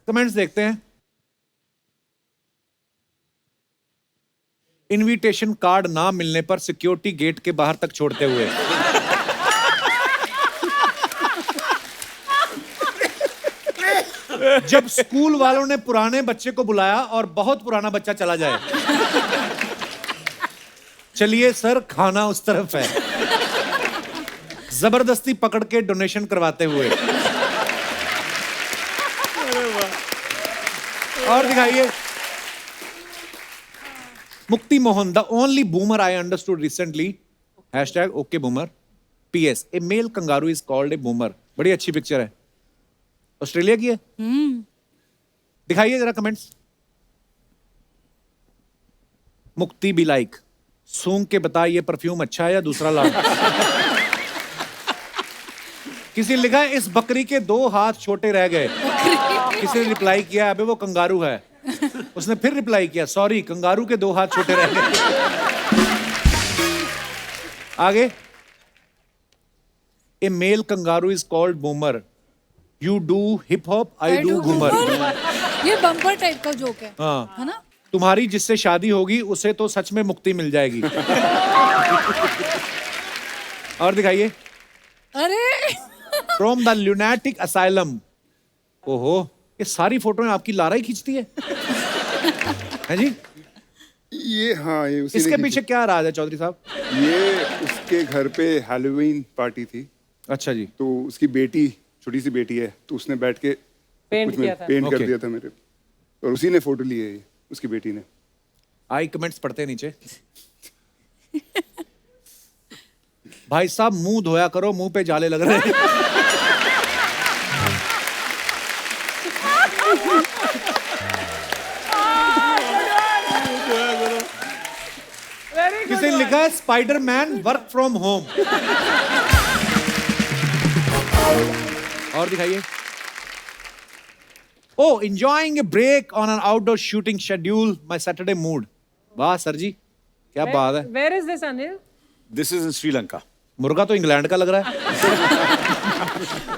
कमेंट्स देखते हैं. इनविटेशन कार्ड ना मिलने पर सिक्योरिटी गेट के बाहर तक छोड़ते हुए. जब स्कूल वालों ने पुराने बच्चे को बुलाया और बहुत पुराना बच्चा चला जाए। चलिए सर, खाना उस तरफ है। जबरदस्ती पकड़ के डोनेशन करवाते हुए। और दिखाइए। Mukti Mohan, the only boomer I understood recently, hashtag okay boomer, PS, a male kangaroo is called a boomer. बड़ी अच्छी पिक्चर है, ऑस्ट्रेलिया की है। दिखाइए जरा कमेंट्स। मुक्ति बी लाइक, सूंघ के बता ये परफ्यूम अच्छा है या दूसरा ला। किसी ने लिखा है इस बकरी के 2 हाथ छोटे रह गए। किसी ने रिप्लाई किया अबे वो कंगारू है। उसने फिर रिप्लाई किया सॉरी कंगारू के 2 हाथ छोटे रह गए। आगे, a male kangaroo is called boomer, you do hip hop, I do ghoomar. ये बम्पर टाइप का जोक है। हाँ, है ना? तुम्हारी जिससे शादी होगी उसे तो सच में मुक्ति मिल जाएगी। और दिखाइए। अरे फ्रॉम द ल्यूनेटिक असाइलम। ओहो, ये सारी फोटोएं आपकी लारा ही खींचती है। हैं जी? ये हाँ, ये उसी ने इसके की पीछे क्या राज है चौधरी साहब? थी। ये उसके घर पे हैलोवीन पार्टी थी, अच्छा जी। तो उसकी बेटी, छोटी सी बेटी है, तो उसने बैठ के पेंट कुछ में किया था। पेंट कर Okay. दिया था मेरे, और उसी ने फोटो ली है ये, उसकी बेटी ने। आई कमेंट्स पढ़ते हैं नीचे। भाई साहब मुंह धोया करो, मुंह पे जाले लग रहे हैं। Very good किसी ने one. लिखा है स्पाइडरमैन वर्क फ्रॉम होम। और दिखाइए। Oh, enjoying a break on an outdoor shooting schedule, my Saturday mood. वाह सर जी, क्या बात है। Where is this, Anil? This is in Sri Lanka. मुर्गा तो इंग्लैंड का लग रहा है।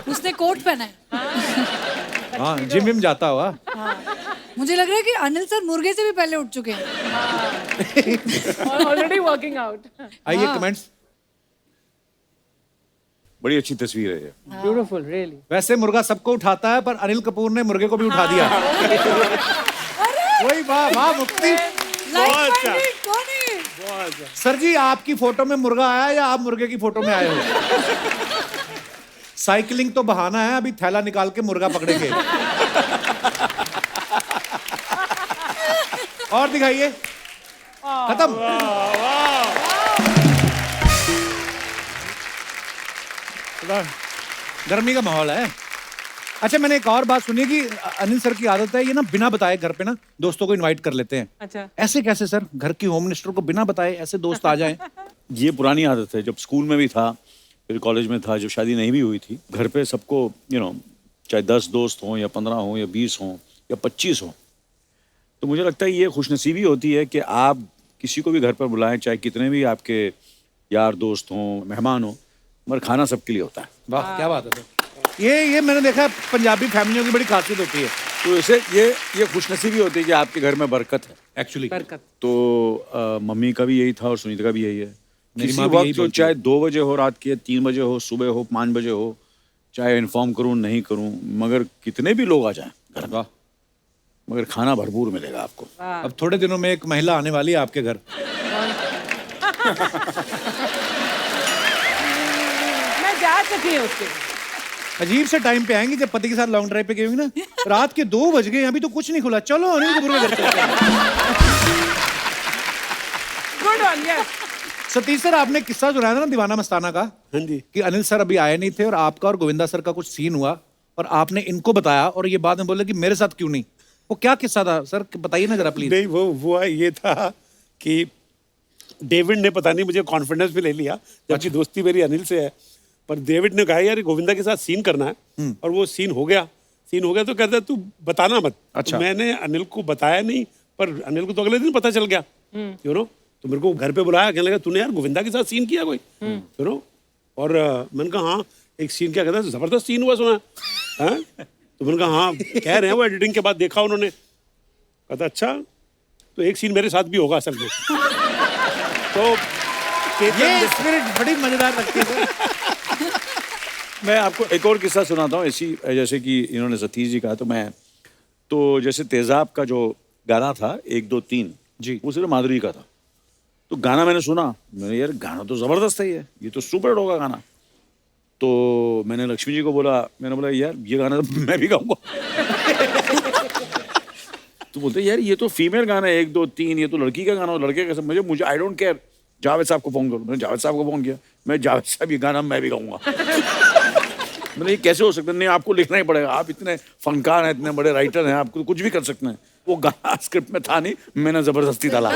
उसने कोट पहना है। हाँ, जिम विम जाता हुआ। मुझे लग रहा है कि अनिल सर मुर्गे से भी पहले उठ चुके हैं। Already working out. आइए कमेंट्स। बड़ी अच्छी तस्वीर है ये। Beautiful, really. वैसे मुर्गा सबको उठाता है, पर अनिल कपूर ने मुर्गे को भी उठा दिया। वही, वाह वाह मुक्ति। लाइक माइंडेड कौन है? सर जी, आपकी फोटो में मुर्गा आया या आप मुर्गे की फोटो में आए हो? साइकिलिंग तो बहाना है, अभी थैला निकाल के मुर्गा पकड़ेंगे। और दिखाइए। खत्म। गर्मी का माहौल है। अच्छा, मैंने एक और बात सुनी कि अनिल सर की आदत है ये ना बिना बताए घर पे ना दोस्तों को इनवाइट कर लेते हैं। अच्छा। ऐसे कैसे सर? घर की होम मिनिस्टर को बिना बताए ऐसे दोस्त आ जाएं? ये पुरानी आदत है, जब स्कूल में भी था, फिर कॉलेज में था, जब शादी नहीं भी हुई थी, घर पे सबको चाहे 10 दोस्त हों या 15 हों या 20 हों या 25 हों, तो मुझे लगता है ये खुशनसीबी होती है कि आप किसी को भी घर पर बुलाएं, चाहे कितने भी आपके यार दोस्त हों, मेहमान हों, मगर खाना सबके लिए होता है। वाह, क्या बात है सर। ये मैंने देखा पंजाबी फैमिलियों की बड़ी खासियत होती है तो इसे ये खुशनसीबी होती है कि आपके घर में बरकत है एक्चुअली। बरकत। तो मम्मी का भी यही था और सुनीता का भी यही है। मेरी किसी माँ भी यही वक्त जो बोलती चाहे 2 बजे हो रात के, 3 बजे हो, सुबह हो, 5 बजे हो, चाहे इन्फॉर्म करूं नहीं करूं, मगर कितने भी लोग आ जाएं घर में, वाह। मगर खाना भरपूर मिलेगा आपको। अब थोड़े दिनों में एक महिला आने वाली है आपके घर। मैं जा चुकी हूँ उसके। अजीब से टाइम पे आएंगी जब पति के साथ लॉन्ग ड्राइव पे गई होंगी ना। रात के 2 बज गए, अभी तो कुछ नहीं खुला, चलो अनिल कपूर के घर चलते हैं। Good one, yes. Satish sir, आपने किस्सा सुनाया था ना दीवाना मस्ताना का, हाँ जी। कि अनिल सर अभी आए नहीं थे और आपका और गोविंदा सर का कुछ सीन हुआ और आपने इनको बताया और ये बाद में बोले कि मेरे साथ क्यों नहीं। वो क्या किस्सा था सर, बताइए ना जरा प्लीज। नहीं, वो हुआ ये था कि डेविड ने पता नहीं मुझे कॉन्फिडेंस पे ले लिया, जबकि दोस्ती मेरी अनिल से है, पर डेविड ने कहा यार गोविंदा के साथ सीन करना है, और वो सीन हो गया तो कहता तू बताना मत। अच्छा। तो मैंने अनिल को बताया नहीं, पर अनिल को तो अगले दिन पता चल गया, तो मेरे को घर पे बुलाया, कहने लगा तूने यार गोविंदा के साथ सीन किया कोई, और मैंने कहा हाँ, एक सीन क्या कहता है, जबरदस्त सीन हुआ सुना है? तो मैंने कहा हाँ, कह रहे हैं वो एडिटिंग के बाद देखा उन्होंने। कहता अच्छा, तो एक सीन मेरे साथ भी होगा असल में। तो ये स्पिरिट बड़ी मजेदार लगती है। मैं आपको एक और किस्सा सुनाता हूँ ऐसी, जैसे कि इन्होंने सतीश जी कहा, तो जैसे तेजाब का जो गाना था 1 2 3 जी। वो सिर्फ माधुरी का था। तो गाना मैंने सुना, मैंने यार गाना तो जबरदस्त है, ये तो सुपर हिट होगा गाना। तो मैंने लक्ष्मी जी को बोला, मैंने बोला यार ये गाना तो मैं भी गाऊंगा। तो बोलते यार ये तो फीमेल गाना है 1 2 3, ये तो लड़की का गाना, लड़के का। मुझे आई डोंट केयर, जावेद साहब को फोन करो। मैंने जावेद साहब को फोन किया, मैं जावेद साहब ये गाना मैं भी गाऊंगा। मैंने ये कैसे हो सकता है? नहीं, आपको लिखना ही पड़ेगा, आप इतने फनकार हैं, इतने बड़े राइटर हैं, आपको कुछ भी कर सकते हैं। वो गाना स्क्रिप्ट में था नहीं, मैंने जबरदस्ती डाला।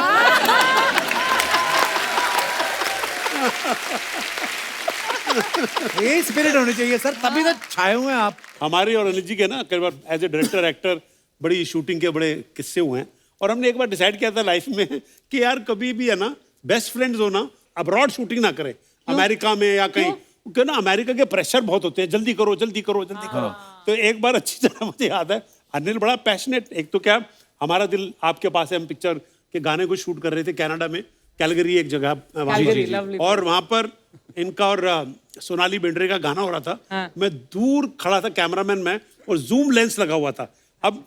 ये स्पिरिट होनी चाहिए सर, तभी तो छाए हुए हैं आप। हमारे और अनिल जी के ना कई बार एज ए डायरेक्टर एक्टर बड़ी शूटिंग के बड़े किस्से हुए हैं, और हमने एक बार डिसाइड किया था लाइफ में कि यार कभी भी है ना बेस्ट फ्रेंड्स हो ना, अब्रॉड शूटिंग ना करें, अमेरिका में या कहीं, क्योंकि ना अमेरिका के प्रेशर बहुत होते हैं, जल्दी करो जल्दी करो जल्दी करो। तो एक बार अच्छी तरह मुझे याद है, अनिल बड़ा पैशनेट, एक तो क्या हमारा दिल आपके पास है, हम पिक्चर के गाने को शूट कर रहे थे कनाडा में, कैलगरी एक जगह वहाँ Calgary, पर, lovely और वहाँ पर इनका और सोनाली बेंद्रे का गाना हो रहा था। मैं दूर खड़ा था, कैमरामैन में, और जूम लेंस लगा हुआ था। अब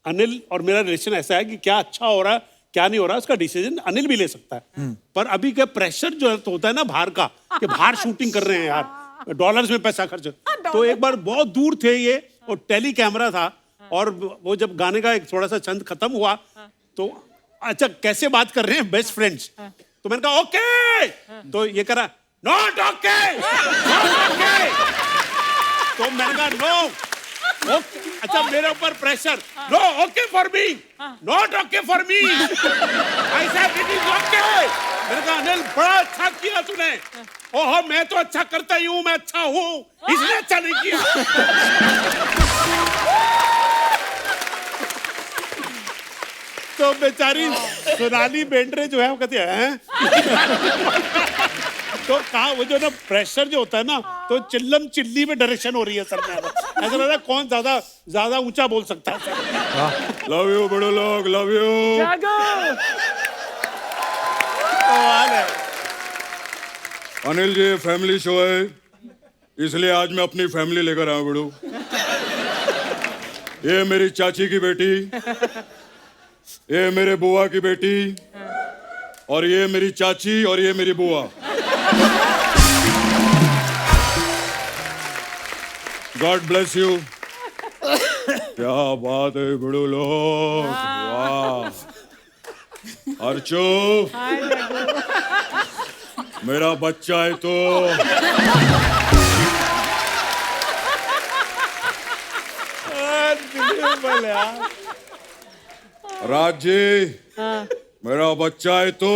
अनिल और मेरा रिलेशन ऐसा है कि क्या अच्छा हो रहा है क्या नहीं हो रहा है उसका डिसीजन अनिल भी ले सकता है, पर अभी का प्रेशर जो तो होता है ना बाहर का, कि बाहर शूटिंग कर रहे हैं यार, डॉलर्स में पैसा खर्च। तो एक बार बहुत दूर थे ये, और टेली कैमरा था, और वो जब गाने का एक थोड़ा सा छंद खत्म हुआ, तो अच्छा कैसे बात कर रहे हैं बेस्ट फ्रेंड्स, तो मैंने कहा ओके, तो ये करा नॉट ओके, तो मैंने कहा नो ओके, अच्छा मेरे ऊपर pressure, no okay for me, not okay for me, I said it is okay. मैंने कहा अनिल बड़ा अच्छा किया तूने, ओहो मैं तो अच्छा करता ही हूँ, मैं अच्छा हूँ, इसने अच्छा नहीं किया। तो बेचारी सोनाली बेंद्रे जो है वो कहती है तो कहा वो जो ना प्रेशर जो होता है ना, तो चिल्लम चिल्ली में डायरेक्शन हो रही है सर में, ऐसा लग रहा है कौन ज्यादा ऊंचा बोल सकता है सर। लव यू बड़े लोग, love you. Anil ji family show है, इसलिए आज मैं अपनी फैमिली लेकर आया बड़ू। ये मेरी चाची की बेटी, ये मेरे बुआ की बेटी, और ये मेरी चाची, और ये मेरी बुआ। God bless you. क्या बात है बड़ू लोग, वाह। अर्चो मेरा बच्चा है तो राज जी मेरा बच्चा है तो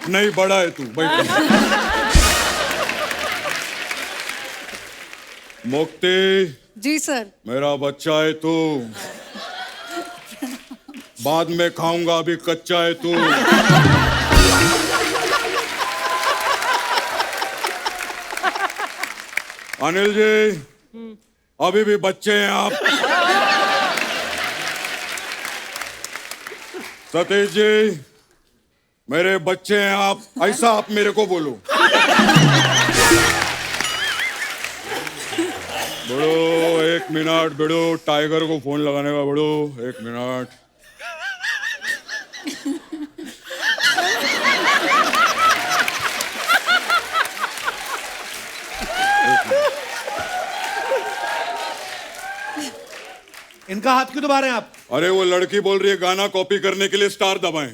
नहीं, बड़ा है तू, बैठ। मुक्ति जी सर। मेरा बच्चा है तू, बाद में खाऊंगा, अभी कच्चा है तू। अनिल जी अभी भी बच्चे हैं आप। सतीश जी मेरे बच्चे हैं आप, ऐसा आप मेरे को बोलो। बड़ो 1 मिनट, बड़ो टाइगर को फोन लगाने का, बड़ो 1 मिनट। इनका हाथ क्यों दबा रहे हैं आप? अरे वो लड़की बोल रही है गाना कॉपी करने के लिए स्टार दबाएं।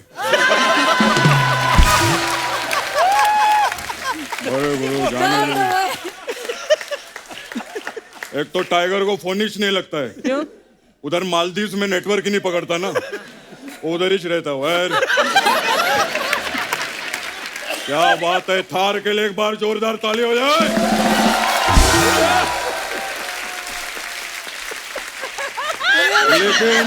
अरे बड़ो जाने दो। एक तो टाइगर को फोन ही नहीं लगता है, क्यों? उधर मालदीव में नेटवर्क ही नहीं पकड़ता ना, उधर ही रहता है। क्या बात है, थार के लिए एक बार जोरदार ताली हो जाए। लेकिन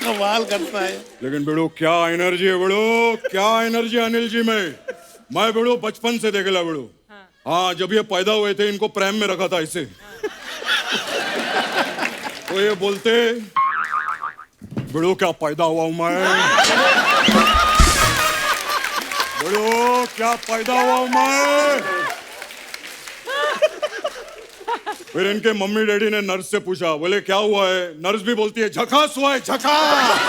कमाल करता है। लेकिन बेड़ो क्या एनर्जी है, बेड़ो क्या एनर्जी अनिल जी में। मैं बेड़ो बचपन से देखेला बेड़ो। हाँ जब ये पैदा हुए थे इनको प्रेम में रखा था इसे। तो ये बोलते बेड़ो क्या पैदा हुआ हूं मैं। बड़ो क्या पैदा हुआ हूं मैं। फिर इनके मम्मी डैडी ने नर्स से पूछा, बोले क्या हुआ है? नर्स भी बोलती है झकास हुआ है, झकास।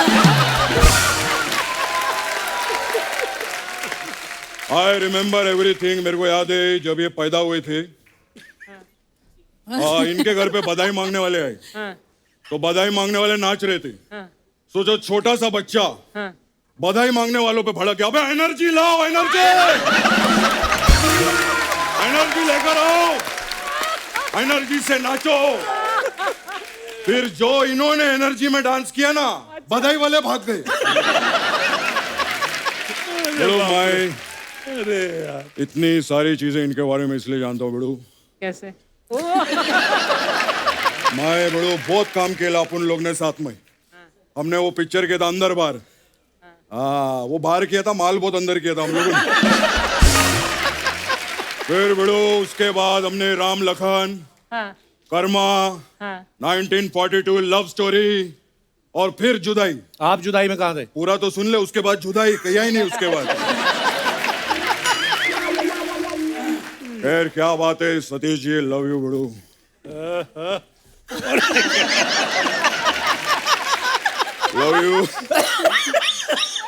I remember everything. मेरे को याद है जब ये पैदा हुए थे, इनके घर पे बधाई मांगने वाले आए, तो बधाई मांगने वाले नाच रहे थे। सोचो छोटा सा बच्चा बधाई मांगने वालों पे भड़क गया, अबे एनर्जी लाओ, एनर्जी एनर्जी लेकर आओ, एनर्जी से नाचो। फिर जो इन्होंने एनर्जी में डांस किया ना, बधाई वाले भाग गए। चलो मैं अरे यार, इतनी सारी चीजें इनके बारे में इसलिए जानता हूँ बड़ू। कैसे? मैं बड़ू बहुत काम किया अपन लोग ने साथ में। हमने वो पिक्चर किया था अंदर बार। हाँ, वो बाहर किया था, माल बहुत अंदर किया था हम लोगों ने। फिर बड़ू उसके बाद हमने राम लखन, कर्मा, 1942 लव स्टोरी, और फिर जुदाई। आप जुदाई में कहाँ थे? पूरा तो सुन ले, उसके बाद जुदाई किया ही नहीं उसके बाद। खैर क्या बात है सतीश जी, लव यू बड़ू। Love you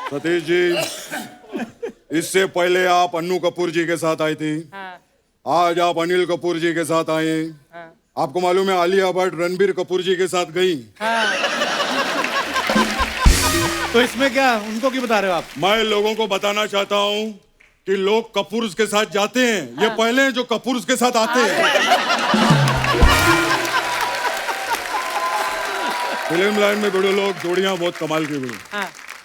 Satish ji. इससे पहले आप अन्नू कपूर जी के साथ आई थी, आज आप अनिल कपूर जी के साथ आए। आपको मालूम है आलिया भट्ट रणबीर कपूर जी के साथ गई। तो इसमें क्या, उनको क्यों बता रहे हो आप? मैं लोगों को बताना चाहता हूँ कि लोग कपूर के साथ जाते हैं, ये पहले हैं जो कपूर के साथ आते हैं। फिल्म लाइन में बड़े लोग जोड़ियां बहुत कमाल की बड़ी।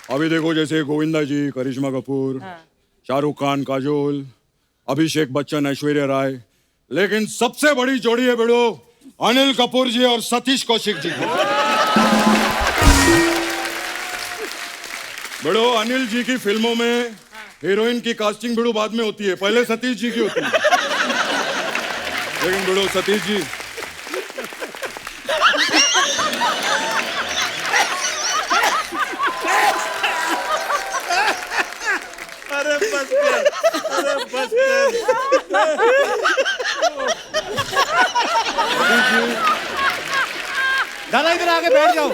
अभी देखो जैसे गोविंदा जी, करिश्मा कपूर, शाहरुख खान, काजोल, अभिषेक बच्चन, ऐश्वर्या राय, लेकिन सबसे बड़ी जोड़ी है बड़ो अनिल कपूर जी और सतीश कौशिक जी की। बड़ो अनिल जी की फिल्मों में हीरोइन की कास्टिंग बड़ो बाद में होती है, पहले सतीश जी की होती है। लेकिन बड़ो सतीश जी अरे बस कर, अरे बस कर। दादा इधर आके बैठ जाओ।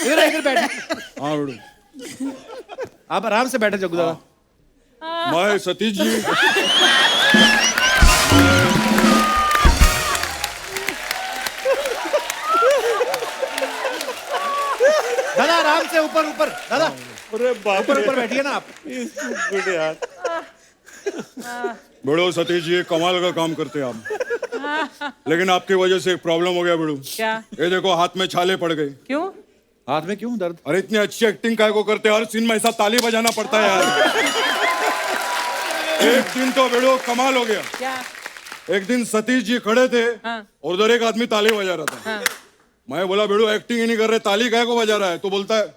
इधर बैठ। हाँ बड़ो, आप आराम से बैठे जग्गू दादा। मैं सतीश जी दादा आराम से, ऊपर ऊपर दादा, अरे बाप ऊपर रे, ऊपर बैठिए ना आप। गुड यार। बड़ो सतीश जी कमाल का काम करते हैं आप, लेकिन आपकी वजह से एक प्रॉब्लम हो गया बड़ो। क्या? ये देखो हाथ में छाले पड़ गए। क्यों? हाथ में क्यों दर्द? अरे इतनी अच्छी एक्टिंग काय को करते हैं, हर सीन में ऐसा ताली बजाना पड़ता है यार। एक दिन तो बेड़ो कमाल हो गया। क्या? एक दिन सतीश जी खड़े थे और उधर एक आदमी ताली बजा रहा था। मैं बोला बेड़ो एक्टिंग ही नहीं कर रहे, ताली काय को बजा रहा है? तो बोलता है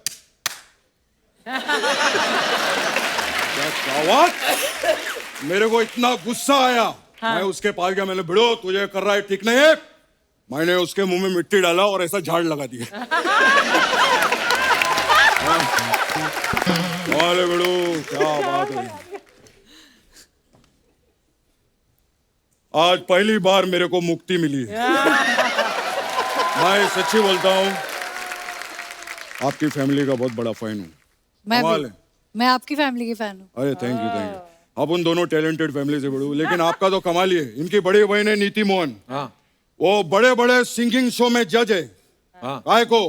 क्या बात। मेरे को इतना गुस्सा आया, मैं उसके पास गया, मैंने बेड़ो तुझे कर रहा है ठीक नहीं है। मैंने उसके मुंह में मिट्टी डाला और ऐसा झाड़ लगा दिया। अरे बेड़ो क्या बात है। आज पहली बार मेरे को मुक्ति मिली है। मैं सच्ची बोलता हूँ, आपकी फैमिली का बहुत बड़ा फैन हूँ। कमाल है। मैं आपकी फैमिली की फैन हूँ। अरे थैंक यू थैंक यू। आप उन दोनों टैलेंटेड फैमिली से बड़ू, लेकिन आपका तो कमाल ही है। इनकी बड़ी बहन है नीति मोहन, वो बड़े बड़े सिंगिंग शो में जज है। काय को?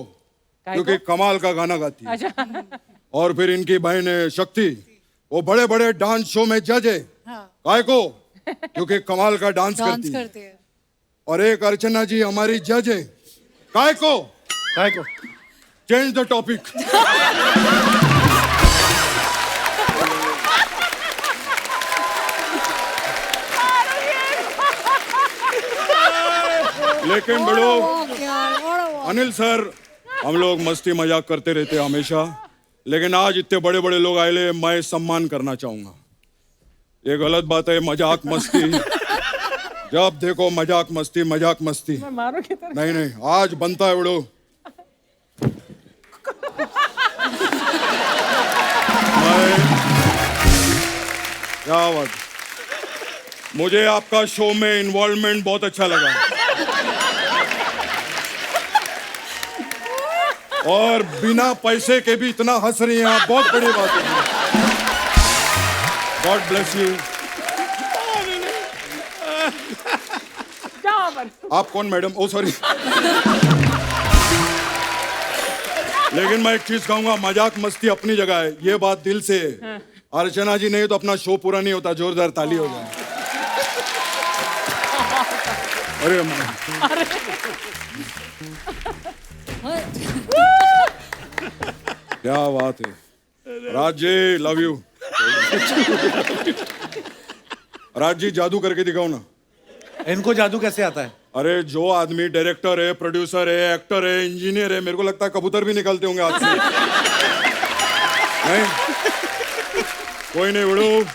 क्योंकि कमाल का गाना गाती है। और फिर इनकी बहन है शक्ति, वो बड़े बड़े डांस शो में जज है। काय को? क्योंकि कमाल का डांस करती है। और एक अर्चना जी हमारी जज है। काय को? काय को? Change the topic. लेकिन बड़ो अनिल सर, हम लोग मस्ती मजाक करते रहते हैं हमेशा, लेकिन आज इतने बड़े बड़े लोग आए ले, मैं सम्मान करना चाहूंगा। ये गलत बात है, मजाक मस्ती जब देखो मजाक मस्ती मजाक मस्ती। मारो की तरह। नहीं नहीं, आज बनता है बड़ो। क्या बात, मुझे आपका शो में इन्वॉल्वमेंट बहुत अच्छा लगा और बिना पैसे के भी इतना हंस रही हैं आप, बहुत बड़ी बात है। God bless you. जहाँ पर आप कौन मैडम? ओ सॉरी। लेकिन मैं एक चीज कहूंगा, मजाक मस्ती अपनी जगह है, ये बात दिल से है। अर्चना जी नहीं तो अपना शो पूरा नहीं होता, जोरदार ताली हो जाए। अरे क्या बात है। Raj ji love you. राज जी जादू करके दिखाओ ना। इनको जादू कैसे आता है? अरे जो आदमी डायरेक्टर है, प्रोड्यूसर है, एक्टर है, इंजीनियर है, मेरे को लगता है कबूतर भी निकलते होंगे हाथ से। नहीं कोई नहीं बड़ू,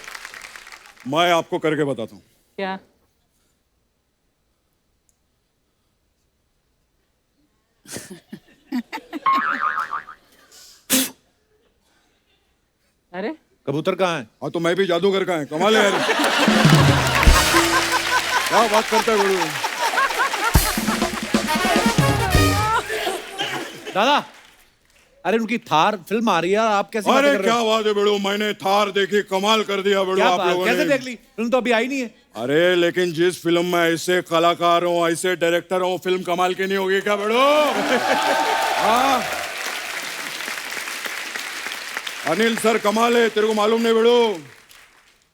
मैं आपको करके बताता हूँ। क्या? अरे कबूतर कहाँ है? हाँ तो मैं भी जादूगर का है, कमाल है यार। क्या बात करता है बड़ू। दादा, अरे उनकी थार फिल्म आ रही है, आप कैसे बातें अरे कर रहे क्या हो? बात है बड़ू, मैंने थार देखी, कमाल कर दिया बड़ू क्या आप बात, लोगों कैसे ने। देख ली? फिल्म तो अभी आई नहीं है। अरे लेकिन जिस फिल्म में ऐसे कलाकार हो, ऐसे डायरेक्टर हो, फिल्म कमाल की नहीं होगी क्या बड़ू? हाँ अनिल सर कमाल है, तेरे को मालूम नहीं बड़ू,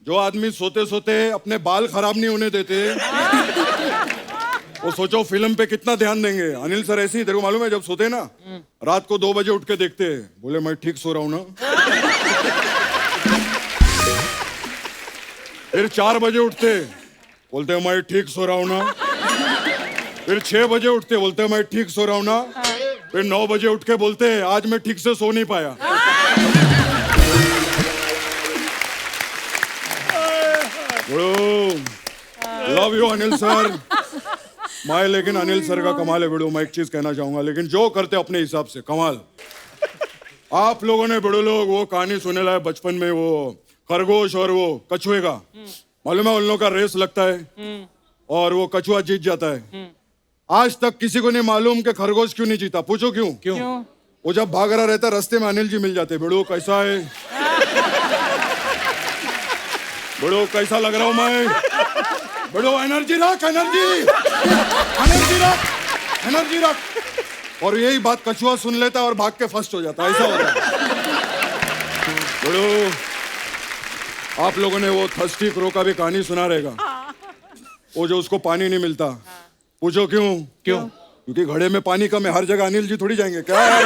जो आदमी सोते सोते अपने बाल खराब नहीं होने देते, वो सोचो फिल्म पे कितना ध्यान देंगे। अनिल सर ऐसे ही, तेरे को मालूम है, जब सोते ना रात को 2 बजे उठ के देखते हैं, बोले मैं ठीक सो रहा हूं ना। फिर 4 बजे उठते, बोलते हैं मैं ठीक सो रहा हूं ना। फिर 6 बजे उठते, बोलते हैं मैं ठीक सो रहा हूं ना। फिर 9 बजे उठ के बोलते हैं आज मैं ठीक से सो नहीं पाया। Love you Anil sir. मैं लेकिन अनिल सर का कमाल है बिड़ू, मैं एक चीज कहना चाहूंगा, लेकिन जो करते अपने हिसाब से कमाल। आप लोगों ने बिड़ू लोग वो कहानी सुने लाए बचपन में, वो खरगोश और वो कछुए का, मालूम है उन लोगों का रेस लगता है और वो कछुआ जीत जाता है। आज तक किसी को नहीं मालूम कि खरगोश क्यों नहीं जीता, पूछो क्यों? क्यों? वो जब भाग रहा रहता रास्ते में अनिल जी मिल जाते। बिड़ू कैसा है? बिड़ू कैसा लग रहा हूं मैं? बिड़ू एनर्जी रख, एनर्जी एनर्जी रख, एनर्जी रख। और यही बात कछुआ सुन लेता है और भाग के फर्स्ट हो जाता है, ऐसा होता है। बिड़ू आप लोगों ने वो थर्स्टी क्रो का भी कहानी सुना रहेगा, वो जो उसको पानी नहीं मिलता। पूछो क्यों? क्यों? क्योंकि घड़े में पानी कम है, हर जगह अनिल जी थोड़ी जाएंगे क्या यार।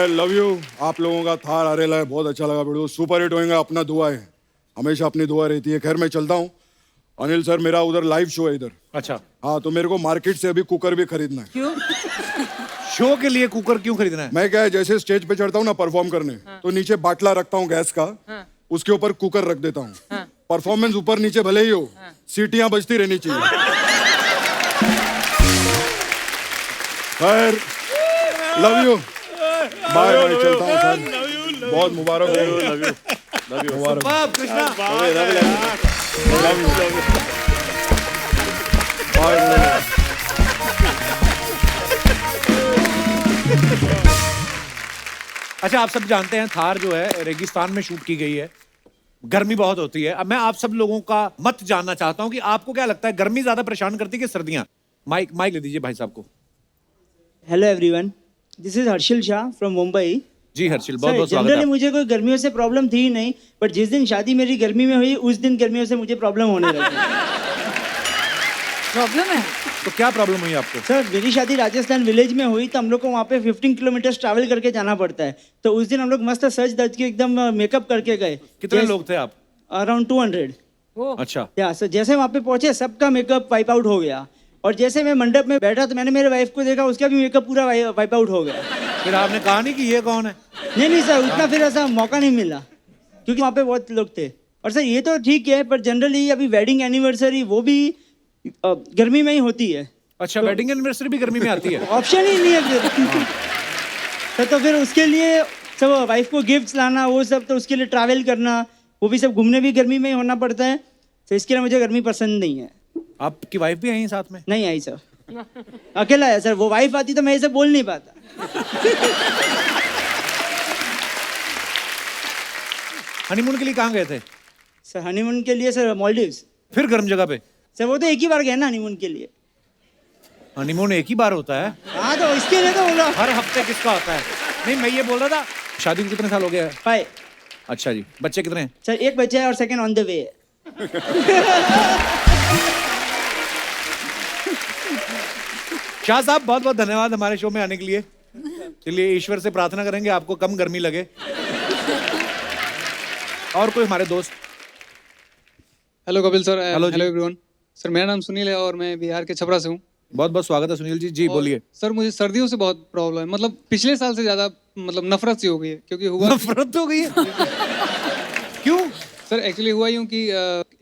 Love you. आप लोगों का थार आरेला है, बहुत अच्छा लगा बिड़ू, सुपर हिट होएगा, अपना दुआ है, हमेशा अपनी दुआ रहती है। खैर मैं चलता हूँ। अनिल सर मेरा उधर लाइव शो है इधर। अच्छा, हाँ तो मेरे को मार्केट से अभी कुकर भी खरीदना है। क्यों? शो के लिए कुकर क्यों खरीदना है? मैं क्या है, जैसे स्टेज पे चढ़ता हूँ ना परफॉर्म करने, तो नीचे बाटला रखता हूँ गैस का, उसके ऊपर कुकर रख देता हूँ। परफॉर्मेंस ऊपर नीचे भले ही हो, सीटियां बजती रहनी चाहिए। खैर लव यू, बाय बाय, चलता हूँ सर, बहुत मुबारक हो। लव यू मुबारक। वाह, कृष्णा। Love you bye. अच्छा, आप सब जानते हैं थार जो है रेगिस्तान में शूट की गई है, गर्मी बहुत होती है। अब मैं आप सब लोगों का मत जानना चाहता हूं कि आपको क्या लगता है, गर्मी ज्यादा परेशान करती है कि सर्दियां? माइक ले दीजिए भाई साहब को। Hello everyone, this is Harshil Shah from Mumbai. जी हर्षिल, बहुत बहुत स्वागत जनरली है। मुझे कोई गर्मियों से प्रॉब्लम थी ही नहीं, बट जिस दिन शादी मेरी गर्मी में हुई उस दिन गर्मियों से मुझे प्रॉब्लम होने लगी। प्रॉब्लम है? तो क्या प्रॉब्लम हुई आपको? सर मेरी शादी राजस्थान विलेज में हुई, तो हम लोग को वहाँ पे 15 किलोमीटर ट्रैवल करके जाना पड़ता है। तो उस दिन हम लोग मस्त सज धज के एकदम मेकअप करके गए। कितने लोग थे आप? अराउंड 200। अच्छा, या सर जैसे वहाँ पे पहुंचे सबका मेकअप वाइप आउट हो गया, और जैसे मैं मंडप में बैठा तो मैंने मेरे वाइफ को देखा, उसका भी मेकअप पूरा वाइप आउट हो गया। फिर आपने कहा नहीं कि ये कौन है? नहीं सर, उतना फिर ऐसा मौका नहीं मिला क्योंकि वहाँ पे बहुत लोग थे। और सर ये तो ठीक है, पर जनरली अभी वेडिंग एनिवर्सरी वो भी गर्मी में ही होती है। अच्छा, वेडिंग एनिवर्सरी भी गर्मी में आती है? ऑप्शन ही नहीं है फिर। तो फिर उसके लिए सब वाइफ को गिफ्ट्स लाना वो सब, तो उसके लिए ट्रैवल करना, वो भी सब घूमने भी गर्मी में ही होना पड़ता है, तो इसके लिए मुझे गर्मी पसंद नहीं है। आपकी वाइफ भी आई साथ में? नहीं आई सर, अकेला है सर। वो वाइफ आती तो मैं इसे बोल नहीं पाता। हनीमून के लिए कहाँ गए थे? सर हनीमून के लिए सर मालदीव्स। फिर गर्म जगह पे? सर वो तो एक ही बार गए ना हनीमून के लिए। हनीमून एक ही बार होता है? हाँ तो इसके लिए तो बोला। हर हफ्ते किसका होता है? नहीं, मैं ये बोल रहा था, शादी को कितने साल हो गया है? 5। अच्छा जी, बच्चे कितने हैं? सर एक बच्चा है और सेकंड ऑन द वे है। शाह साहब बहुत बहुत धन्यवाद हमारे शो में आने के लिए। चलिए ईश्वर से प्रार्थना करेंगे आपको कम गर्मी लगे। और कोई हमारे दोस्त? Hello Kapil sir. हेलो जी। Hello everyone. सर मेरा नाम सुनील है और मैं बिहार के छपरा से हूँ। बहुत बहुत स्वागत है सुनील जी। जी बोलिए। सर मुझे सर्दियों से बहुत प्रॉब्लम है, मतलब पिछले साल से ज्यादा मतलब नफरत सी हो गई है, क्योंकि हुआ नफरत हो गई है? क्यों? सर एक्चुअली हुआ यूँ कि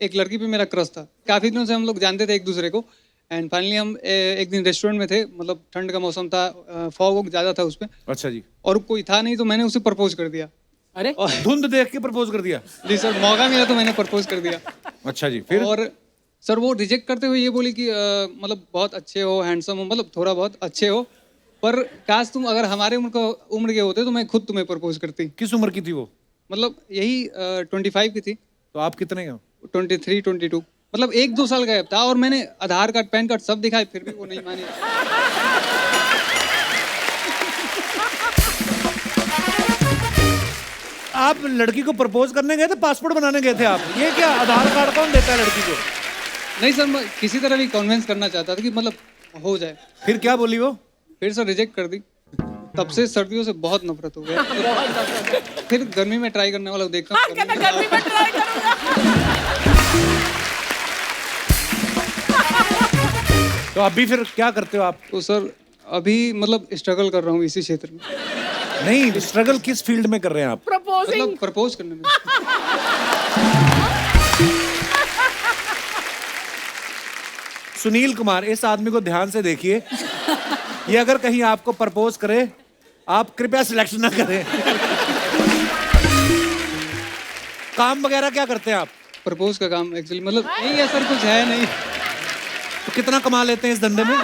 एक लड़की पे मेरा क्रश था। काफी दिनों से हम लोग जानते थे एक दूसरे को, एंड फाइनली हम एक दिन रेस्टोरेंट में थे, मतलब ठंड का मौसम था, फॉग वॉग ज्यादा था उसमें, अच्छा जी। और कोई था नहीं, तो मैंने उसे प्रपोज कर दिया। अरे धुंध देख के प्रपोज कर दिया? जी सर, मौका मिला तो मैंने प्रपोज कर दिया। अच्छा जी, फिर? और सर वो रिजेक्ट करते हुए ये बोली कि मतलब बहुत अच्छे हो, हैंडसम हो, मतलब थोड़ा बहुत अच्छे हो, पर काश तुम अगर हमारे उम्र के होते तो मैं खुद तुम्हें प्रपोज करती। किस उम्र की थी वो? मतलब यही 25 की थी। तो आप कितने हो? 23, 22, मतलब 1-2 साल गैप था, और मैंने आधार कार्ड, पैन कार्ड सब दिखाए, फिर भी वो नहीं मानी। आप लड़की को प्रपोज करने गए थे, पासपोर्ट बनाने गए थे आप? ये क्या आधार कार्ड कौन देता है लड़की को? नहीं सर, मैं किसी तरह भी कन्विंस करना चाहता था कि मतलब हो जाए। फिर क्या बोली वो? फिर सर रिजेक्ट कर दी। तब से सर्दियों से बहुत नफरत हो गया। फिर गर्मी में ट्राई करने वाला देखता हूँ। कहता गर्मी में ट्राई करूंगा। तो अभी फिर क्या करते हो आप? तो सर अभी मतलब स्ट्रगल कर रहा हूँ इसी क्षेत्र में। नहीं, स्ट्रगल किस फील्ड में कर रहे हैं आप? प्रपोजिंग। मतलब प्रपोज करने में। सुनील कुमार, इस आदमी को ध्यान से देखिए। ये अगर कहीं आपको प्रपोज करे, आप कृपया सिलेक्ट ना करें। काम वगैरह क्या करते हैं आप? प्रपोज का काम एक्चुअली मतलब नहीं है सर, कुछ है नहीं। तो कितना कमा लेते हैं इस धंधे में?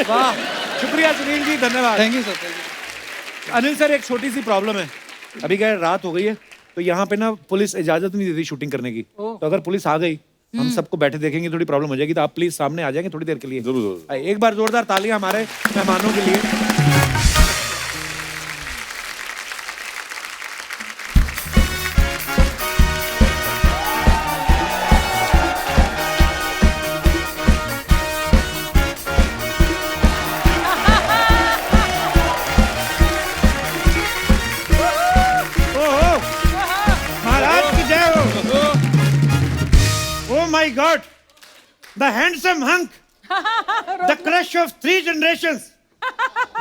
वाह, शुक्रिया सुनील जी, धन्यवाद। Thank you sir, thank you. Anil sir, एक छोटी सी प्रॉब्लम है। अभी क्या है, रात हो गई है, तो यहाँ पे ना पुलिस इजाजत नहीं देती शूटिंग करने की। तो अगर पुलिस आ गई, हम सबको बैठे देखेंगे, थोड़ी प्रॉब्लम हो जाएगी, तो आप प्लीज सामने आ जाएंगे थोड़ी देर के लिए? जरूर। एक बार जोरदार तालियां हमारे मेहमानों के लिए। महाराज की जय हो। Oh my God, the handsome hunk, the crush of 3 generations.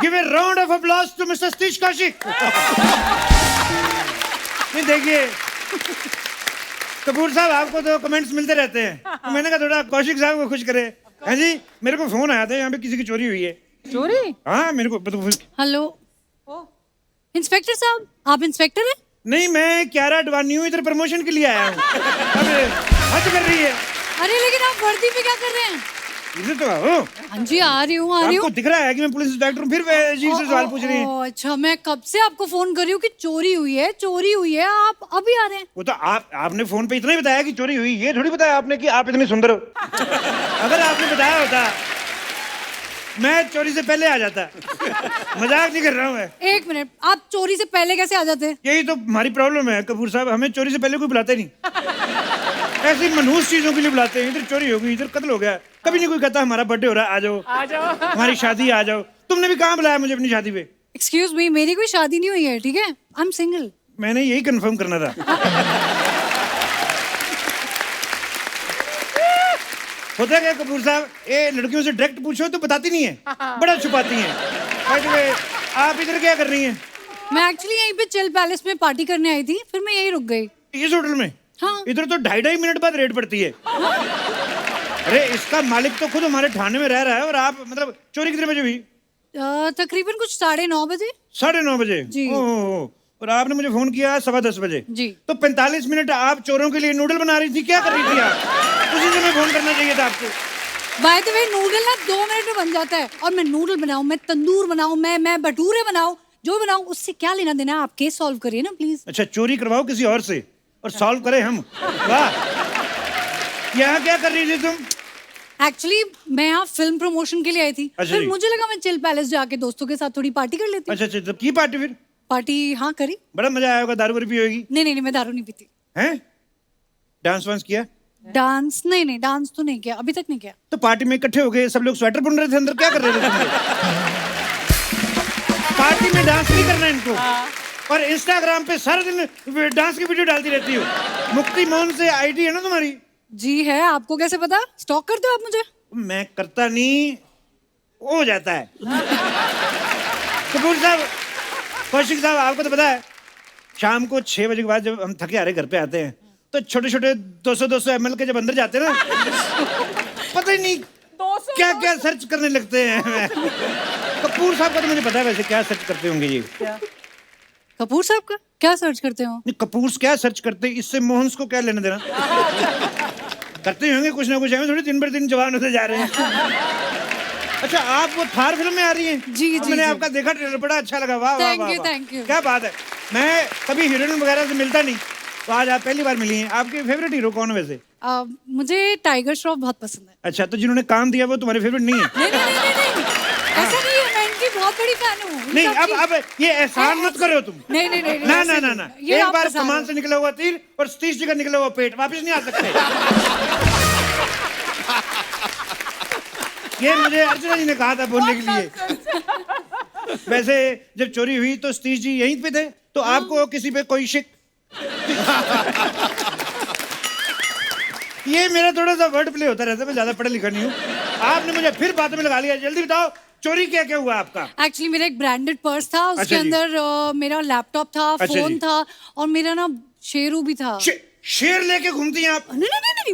Give a round of applause to Mr. Satish Kaushik. नहीं देखिए, कपूर साहब आपको तो कमेंट्स मिलते रहते हैं, तो मैंने कहा थोड़ा कौशिक साहब को खुश करे। हाँ जी, मेरे को फोन आया था, यहाँ पे किसी की चोरी हुई है। चोरी? हाँ, मेरे को हेलो इंस्पेक्टर साहब, आप इंस्पेक्टर हैं? नहीं, मैं क्यारा अडवाणी हूँ, इधर प्रमोशन के लिए आया हूँ। अब हद कर रही है। अरे लेकिन आप वर्दी में क्या कर रहे हैं? इधर तो आओ। हाँ जी, आ रही हूँ। आपको दिख रहा है कि मैं पुलिस इंस्पेक्टर हूँ, फिर अजीब से सवाल पूछ रही हैं। अच्छा, मैं कब से आपको फोन कर रही हूँ कि चोरी हुई है, चोरी हुई है, आप अभी आ रहे हैं? वो तो आपने फोन पे इतना ही बताया कि चोरी हुई, ये थोड़ी बताया आपने कि आप इतनी सुंदर हो। अगर आपने बताया होता, मैं चोरी से पहले आ जाता। मजाक नहीं कर रहा हूँ मैं। एक मिनट, आप चोरी से पहले कैसे आ जाते? यही तो हमारी प्रॉब्लम है कपूर साहब, हमें चोरी से पहले कोई बुलाता ही नहीं। ऐसी मनहूस चीजों के लिए बुलाते हैं। इधर चोरी हो गई, इधर कत्ल हो गया, कभी नहीं कोई कहता हमारा बर्थडे हो रहा है, आ जाओ, आ जाओ, हमारी शादी आ जाओ। तुमने भी कहाँ बुलाया मुझे अपनी शादी पे? एक्सक्यूज मी, मेरी कोई शादी नहीं हुई है, ठीक है? I am single. मैंने यही कंफर्म करना था। होता क्या कपूर साहब, ये लड़कियों से डायरेक्ट पूछो तो बताती नहीं है, बड़ा छुपाती हैं। By the way, आप इधर क्या कर रही हैं? मैं एक्चुअली यहीं पे चिल पैलेस में पार्टी करने आई थी, फिर मैं यहीं रुक गई। इस होटल में? हाँ। इधर तो 2.5 मिनट बाद रेड पड़ती है। अरे इसका मालिक तो खुद हमारे थाने में रह रहा है और आप मतलब चोरी कितने बजे हुई? तकरीबन कुछ 9:30 बजे। 9:30 बजे? जी। ओह, और आपने मुझे फोन किया 10:15 बजे। जी। तो 45 मिनट आप चोरों के लिए नूडल बना रही थी, क्या कर रही थी आप? उसी समय फोन करना चाहिए था आपको। बाय द वे नूडल ना 2 मिनट में बन जाता है, और मैं नूडल बनाऊं, मैं तंदूर बनाऊं, मैं भटूरे बनाऊं, जो बनाऊं, उससे क्या लेना देना है? आप केस सॉल्व करिए ना प्लीज। अच्छा, चोरी करवाओ किसी और से और सॉल्व करें हम। वाह, यहाँ क्या कर रही थी तुम? एक्चुअली मैं यहाँ फिल्म प्रमोशन के लिए आई थी। अच्छा फिर जी। मुझे लगा मैं चिल पैलेस जाके दोस्तों के साथ थोड़ी पार्टी कर लेती हूँ। अच्छा अच्छा, तब की पार्टी फिर? पार्टी हाँ करी। बड़ा मजा आया होगा, दारू वारू पी होगी? नहीं, मैं दारू नहीं पीती। हैं? डांस वांस किया? डांस नहीं, डांस तो नहीं किया, अभी तक नहीं किया। तो पार्टी में इकट्ठे हो गए, सब लोग स्वेटर बुन रहे थे अंदर, क्या कर रहे थे तुम लोग? पार्टी में डांस नहीं करना इनको। और इंस्टाग्राम पे सारा दिन डांस की वीडियो डालती रहती हो। मुक्ति मोहन से आईडी है ना तुम्हारी? जी है। आपको कैसे पता? स्टॉक करते हो आप मुझे? मैं करता नहीं, हो जाता है। कपूर साहब, कौशिक साहब, आपको तो पता है शाम को 6 बजे के बाद जब हम थके हारे घर पे आते हैं तो छोटे छोटे 200 ml के जब अंदर जाते हैं ना, पता ही नहीं 200 क्या क्या सर्च करने लगते हैं। कपूर साहब का तो मुझे पता है वैसे क्या सर्च करते होंगे ये। कपूर साहब का क्या सर्च करते हो? नहीं, कपूर क्या सर्च करते हैं, इससे मोहन्स को क्या लेना देना? करते ही होंगे कुछ ना कुछ, थोड़ी दिन पर दिन जवान होते जा रहे हैं। अच्छा, आप वो थार फिल्म में आ रही हैं? जी, और जी, मैंने जी। आपका देखा ट्रेलर, बड़ा अच्छा लगा। वाह वाह वाह, Thank you. क्या बात है। मैं कभी हीरोइन वगैरह से मिलता नहीं, तो आज आप पहली बार मिली हैं। आपके फेवरेट हीरो कौन है वैसे? मुझे टाइगर श्रॉफ बहुत पसंद है। अच्छा, तो जिन्होंने काम दिया वो तुम्हारे फेवरेट नहीं है? नहीं, ऐसा नहीं है, मैं इनकी बहुत बड़ी फैन हूँ। नहीं, अब ये एहसान मत करो तुम। नहीं, ना ऐसे ना नहीं। ना, ये एक आप बार फंसा कमान रहे से निकला हुआ तीर और सतीश जी का निकला हुआ पेट वापस नहीं आ सकते। ये मुझे अर्चना जी ने कहा था बोलने के लिए। वैसे जब चोरी हुई तो सतीश जी यहीं पे थे, तो आपको किसी पे कोई शिक? ये मेरा थोड़ा सा वर्ड प्ले होता रहता है, मैं ज्यादा पढ़ा लिखा नहीं हूँ। आपने मुझे फिर बातों में लगा लिया। जल्दी बताओ, चोरी क्या क्या हुआ आपका? एक्चुअली मेरा एक ब्रांडेड पर्स था, उसके अच्छा जी। अंदर मेरा लैपटॉप था, अच्छा फोन जी। था, और मेरा ना शेरू भी था। शेर लेके घूमती हैं आप? नहीं,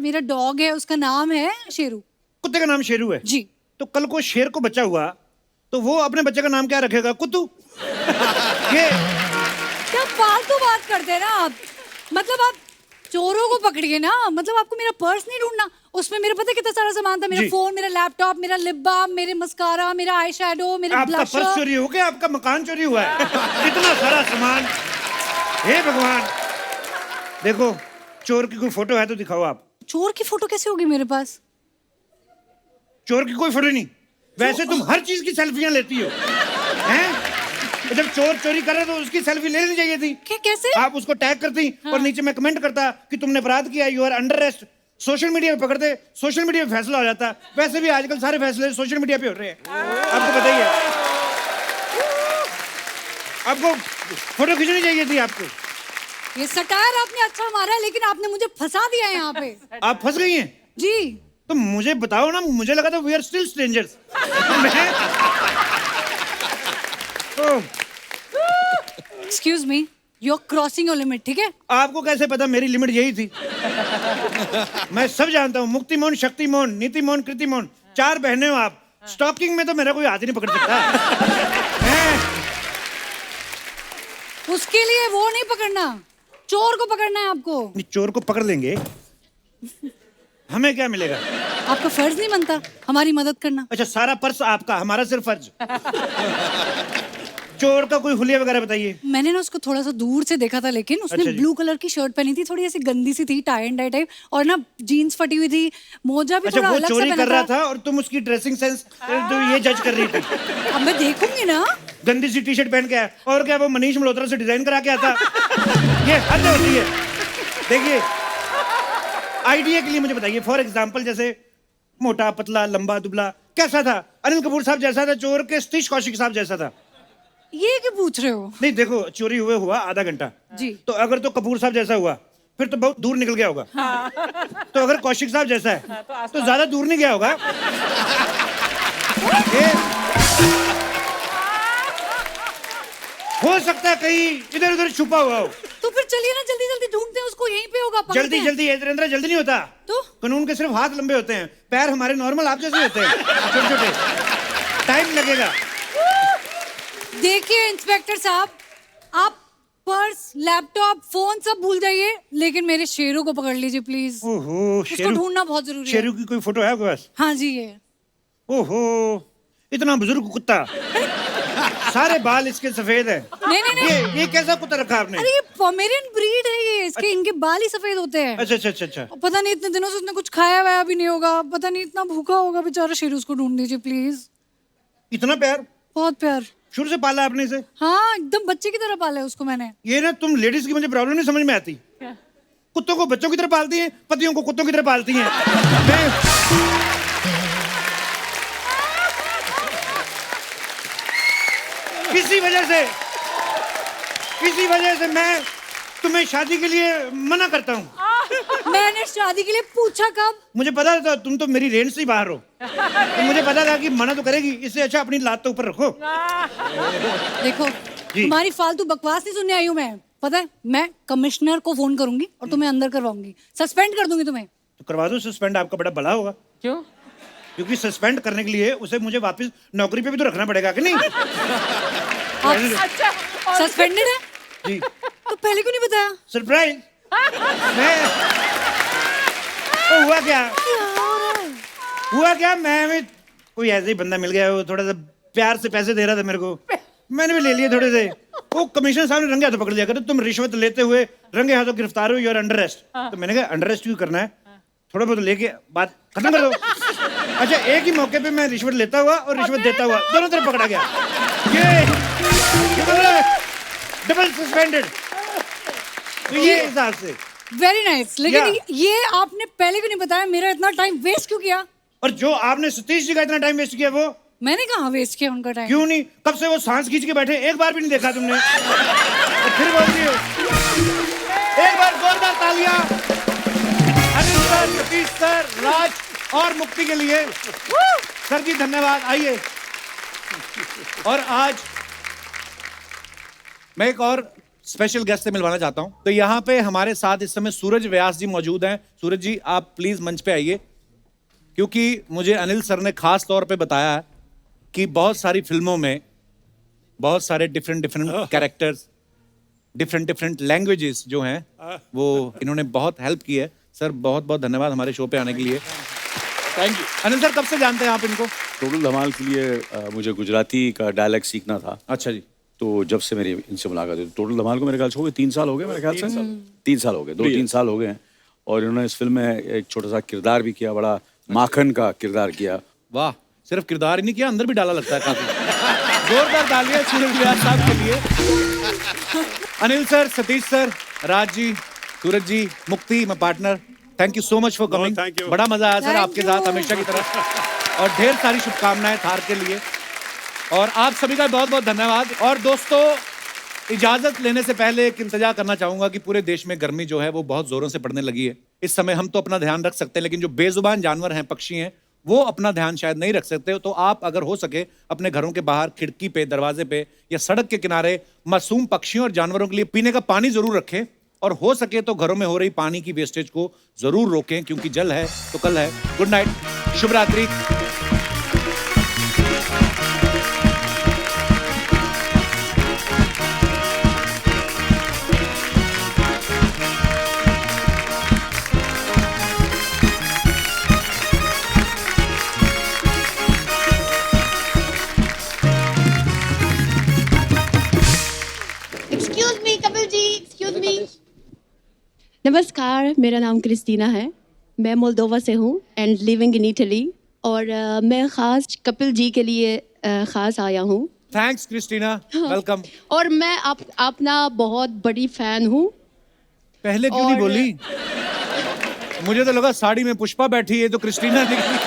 मेरा डॉग है, उसका नाम है शेरू। कुत्ते का नाम शेरू है? जी। तो कल को शेर को बच्चा हुआ तो वो अपने बच्चे का नाम क्या रखेगा? कुत्तू? ये क्या फालतू बात करते हैं ना आप। मतलब आप चोरों को पकड़िए ना, मतलब आपको मेरा पर्स नहीं ढूंढना। उसमें मेरा पता कितना सारा सामान था, मेरा जी। फोन, मेरा लैपटॉप, मेरा लिप बाम, मेरे मस्कारा, मेरा आई शैडो, मेरा आपका पर्स ब्लशर। चोरी हो गया, आपका मकान चोरी हुआ है। इतना सारा सामान, हे भगवान। देखो, चोर की कोई फोटो है तो दिखाओ आप। चोर की फोटो कैसे होगी मेरे पास? चोर की कोई फोटो नहीं। वैसे तुम हर चीज की सेल्फियां लेती हो, हैं? जब चोर चोरी कर रहा तो उसकी सेल्फी ले लेनी चाहिए थी। कैसे? आप उसको टैग करती और नीचे मैं कमेंट करता कि तुमने अपराध किया, you are under arrest. Social media पे पकड़ते, सोशल मीडिया पे फैसला हो जाता। वैसे भी आजकल सारे फैसले सोशल मीडिया पे हो रहे हैं, आपको बताइए। आपको फोटो खींचनी चाहिए थी आपको। ये सटायर आपने अच्छा मारा, लेकिन आपने मुझे फंसा दिया है यहाँ पे। आप फंस गई हैं? जी। तो मुझे बताओ ना, मुझे लगा था we are still strangers. Excuse me, you are crossing your limit, ठीक है? आपको कैसे पता मेरी लिमिट यही थी? मैं सब जानता हूँ। मुक्ति मोहन, शक्ति मोहन, नीति मोहन, कृति मोहन, 4 बहनें हो आप। स्टॉकिंग में तो मेरा कोई हाथ ही नहीं पकड़ सकता। उसके लिए वो नहीं पकड़ना, चोर को पकड़ना है आपको। चोर को पकड़ लेंगे, हमें क्या मिलेगा? आपका फर्ज नहीं बनता हमारी मदद करना? अच्छा, सारा पर्स आपका, हमारा सिर्फ फर्ज। चोर का कोई हुलिया वगैरह बताइए। मैंने ना उसको थोड़ा सा दूर से देखा था, लेकिन उसने अच्छा जी। ब्लू कलर की शर्ट पहनी थी, थोड़ी ऐसी गंदी सी थी, टाई एंड डाई टाइप, और ना जीन्स फटी हुई थी, मोजा भी अच्छा, थोड़ा वो अलग सा चोरी पहना कर रहा था और तुम उसकी ड्रेसिंग सेंस तो ये जज कर रही थी। अब मैं देखूंगी ना। गंदी सी टी शर्ट पहन के आया, और क्या वो मनीष मल्होत्रा से डिजाइन करा के आता? ये हद होती है। देखिए, आइडिया के लिए मुझे बताइए, फॉर एग्जाम्पल जैसे मोटा, पतला, लंबा, दुबला, कैसा था? अनिल कपूर साहब जैसा था चोर के सतीश कौशिक साहब जैसा था? ये क्यों पूछ रहे हो? नहीं, देखो, चोरी हुआ आधा घंटा जी। तो अगर तो कपूर साहब जैसा हुआ फिर तो बहुत दूर निकल गया होगा। तो अगर कौशिक साहब जैसा है तो ज्यादा दूर नहीं गया होगा। ये हो सकता है कहीं इधर उधर छुपा हुआ हो। तो फिर चलिए ना, जल्दी जल्दी ढूंढते हैं उसको, यहीं पे होगा, पकड़ते जल्दी हैं। जल्दी धीरेन्द्र, जल्दी नहीं होता। तो कानून के सिर्फ हाथ लंबे होते हैं, पैर हमारे नॉर्मल आप जैसे होते हैं, छोटे छोटे। टाइम लगेगा। देखिए इंस्पेक्टर साहब, आप पर्स, लैपटॉप, फोन सब भूल जाइए, लेकिन मेरे शेरों को पकड़ लीजिए प्लीज। ओहो, उसको ढूंढना बहुत जरूरी है। शेरू की कोई फोटो है आपके पास? हाँ जी, ये ओहो, इतना बुजुर्ग कुत्ता, सारे बाल इसके सफेद है। नहीं नहीं नहीं, ये कैसा कुत्ता रखा आपने? अरे ये पोमेरियन ब्रीड है ये, इसके इनके बाल ही सफेद होते हैं। अच्छा अच्छा अच्छा अच्छा। पता नहीं इतने दिनों से उसने कुछ खाया वाया भी नहीं होगा, पता नहीं इतना भूखा होगा बेचारा शेरू, उसको ढूंढ दीजिए प्लीज। इतना प्यार? बहुत प्यार। शुरू से पाला आपने इसे? हाँ, एकदम बच्चे की तरह पाला है उसको मैंने। ये ना तुम लेडीज की मुझे प्रॉब्लम नहीं समझ में आती। कुत्तों को बच्चों की तरह पालती हैं, पतियों को कुत्तों की तरह पालती हैं। किसी वजह से मैं तुम्हें शादी के लिए मना करता हूँ। मैंने शादी के लिए पूछा कब? मुझे पता था तुम तो मेरी रेंज से ही बाहर हो, तो मुझे पता था कि मना तो करेगी, इससे अच्छा अपनी लात तो ऊपर रखो। देखो, तुम्हारी फालतू बकवास नहीं सुनने आई हूँ मैं। पता है, मैं कमिश्नर को फोन करूंगी और तुम्हें अंदर करवाऊंगी, सस्पेंड कर दूंगी तुम्हें। तो करवा दो सस्पेंड, आपका बड़ा भला होगा। क्यों? क्योंकि सस्पेंड करने के लिए उसे मुझे वापस नौकरी पे भी तो रखना पड़ेगा कि नहीं? अच्छा, सस्पेंडेड है जी। तो पहले क्यों नहीं बताया? सरप्राइज। मैं हुआ क्या मैं कोई ऐसे ही बंदा मिल गया, वो थोड़ा सा प्यार से पैसे दे रहा था मेरे को, मैंने भी ले लिए थोड़े से। वो कमिश्नर साहब ने रंगे हाथों पकड़ लिया, कहते तुम रिश्वत लेते हुए रंगे हाथों गिरफ्तार हो, यूर अंडर अरेस्ट। तो मैंने कहा अंडर अरेस्ट क्यों करना है, थोड़ा बहुत लेके बात खत्म कर दो। अच्छा, एक ही मौके पे मैं रिश्वत लेता हुआ और रिश्वत देता हुआ दोनों तरफ पकड़ा गया। ये डबल सस्पेंडेड। तो ये हिसाब से वेरी नाइस। लेकिन ये आपने पहले क्यों नहीं बताया? मेरा इतना टाइम वेस्ट क्यों किया? और जो आपने सतीश जी का इतना टाइम वेस्ट किया, वो मैंने कहाँ वेस्ट किया उनका टाइम? क्यों नहीं? कब से वो सांस खींच के बैठे, एक बार भी नहीं देखा तुमने। तो फिर बोल रही हो। एक बार जोरदार तालियां अनिल सर, सतीश सर, राज और मुक्ति के लिए। सर जी धन्यवाद। आइए। और आज मैं एक और स्पेशल गेस्ट से मिलवाना चाहता हूं। तो यहाँ पे हमारे साथ इस समय सूरज व्यास जी मौजूद हैं। सूरज जी, आप प्लीज मंच पे आइए, क्योंकि मुझे अनिल सर ने खास तौर पे बताया है कि बहुत सारी फिल्मों में बहुत सारे डिफरेंट कैरेक्टर्स, डिफरेंट लैंग्वेजेस जो हैं, वो इन्होंने बहुत हेल्प की है। सर बहुत बहुत धन्यवाद हमारे शो पे आने के लिए। Thank you. अनिल सर, कब से जानते हैं आप इनको? टोटल धमाल के लिए मुझे गुजराती का डायलेक्ट सीखना था। अच्छा जी। तो जब से मेरी इनसे मुलाकात हुई, टोटल धमाल को मेरे ख्याल से हो गए 3 साल हो गए, मेरे ख्याल से 3 साल हो गए, 2-3 साल हो गए हैं। और इन्होंने इस फिल्म में एक छोटा सा किरदार भी किया, बड़ा माखन का किरदार किया। वाह, सिर्फ किरदार ही नहीं किया, अंदर भी डाला लगता है काफी। जोरदार तालियां सूरज व्यास साहब के लिए। अनिल सर, सतीश सर, राज जी, सूरज जी, मुक्ति, मैं partner, thank you so much for coming. thank you. बड़ा मजा आया सर Thank आपके you. साथ हमेशा की तरह, और ढेर सारी शुभकामनाएं थार के लिए। और आप सभी का बहुत बहुत धन्यवाद। और दोस्तों, इजाजत लेने से पहले एक इंतजार करना चाहूंगा कि पूरे देश में गर्मी जो है वो बहुत जोरों से पड़ने लगी है। इस समय हम तो अपना ध्यान रख सकते हैं, लेकिन जो बेजुबान जानवर हैं, पक्षी हैं, वो अपना ध्यान शायद नहीं रख सकते। तो आप अगर हो सके अपने घरों के बाहर, खिड़की पे, दरवाजे पे या सड़क के किनारे मासूम पक्षियों और जानवरों के लिए पीने का पानी जरूर रखें, और हो सके तो घरों में हो रही पानी की वेस्टेज को जरूर रोकें, क्योंकि जल है तो कल है। गुड नाइट, शुभ रात्रि। Excuse me Kapil ji, excuse me. नमस्कार, मेरा नाम क्रिस्टीना है, मैं मोल्दोवा से हूँ एंड लिविंग इन इटली। और मैं ख़ास कपिल जी के लिए ख़ास आया हूँ। Thanks Christina, welcome. और मैं अपना बहुत बड़ी फ़ैन हूँ। पहले क्यों नहीं बोली? मुझे तो लगा साड़ी में पुष्पा बैठी है तो क्रिस्टीना निकली।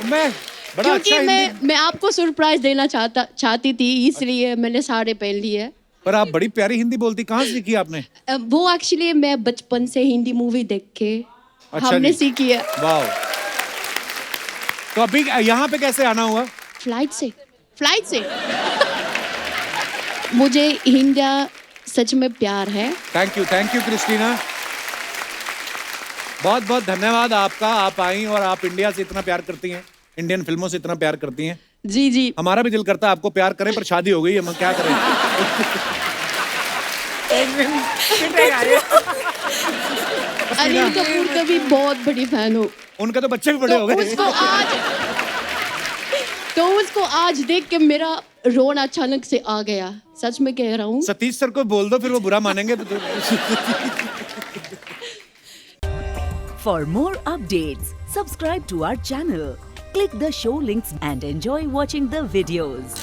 मैं बड़ा क्योंकि अच्छा मैं आपको सरप्राइज देना चाहती थी, इसलिए मैंने साड़ी पहन ली है। पर आप बड़ी प्यारी हिंदी बोलती, कहाँ से सीखी आपने? वो एक्चुअली मैं बचपन से हिंदी मूवी देख के अच्छा हमने जी। सीखी है। वाह। तो अभी यहाँ पे कैसे आना हुआ? फ्लाइट से। मुझे इंडिया सच में प्यार है। थैंक यू क्रिस्टीना, बहुत बहुत धन्यवाद आपका। आप आई और आप इंडिया से इतना प्यार करती हैं, इंडियन फिल्मों से इतना प्यार करती हैं। जी जी। हमारा भी दिल करता है आपको प्यार करें, पर शादी हो गई है, हम क्या करें। अनिल कपूर का भी बहुत बड़ी फैन हूँ। उनके तो बच्चे भी बड़े हो गए। उसको आज देख के मेरा रोना अचानक से आ गया, सच में कह रहा हूँ। सतीश सर को बोल दो, फिर वो बुरा मानेंगे तो। For more updates, subscribe to our channel, click the show links and enjoy watching the videos.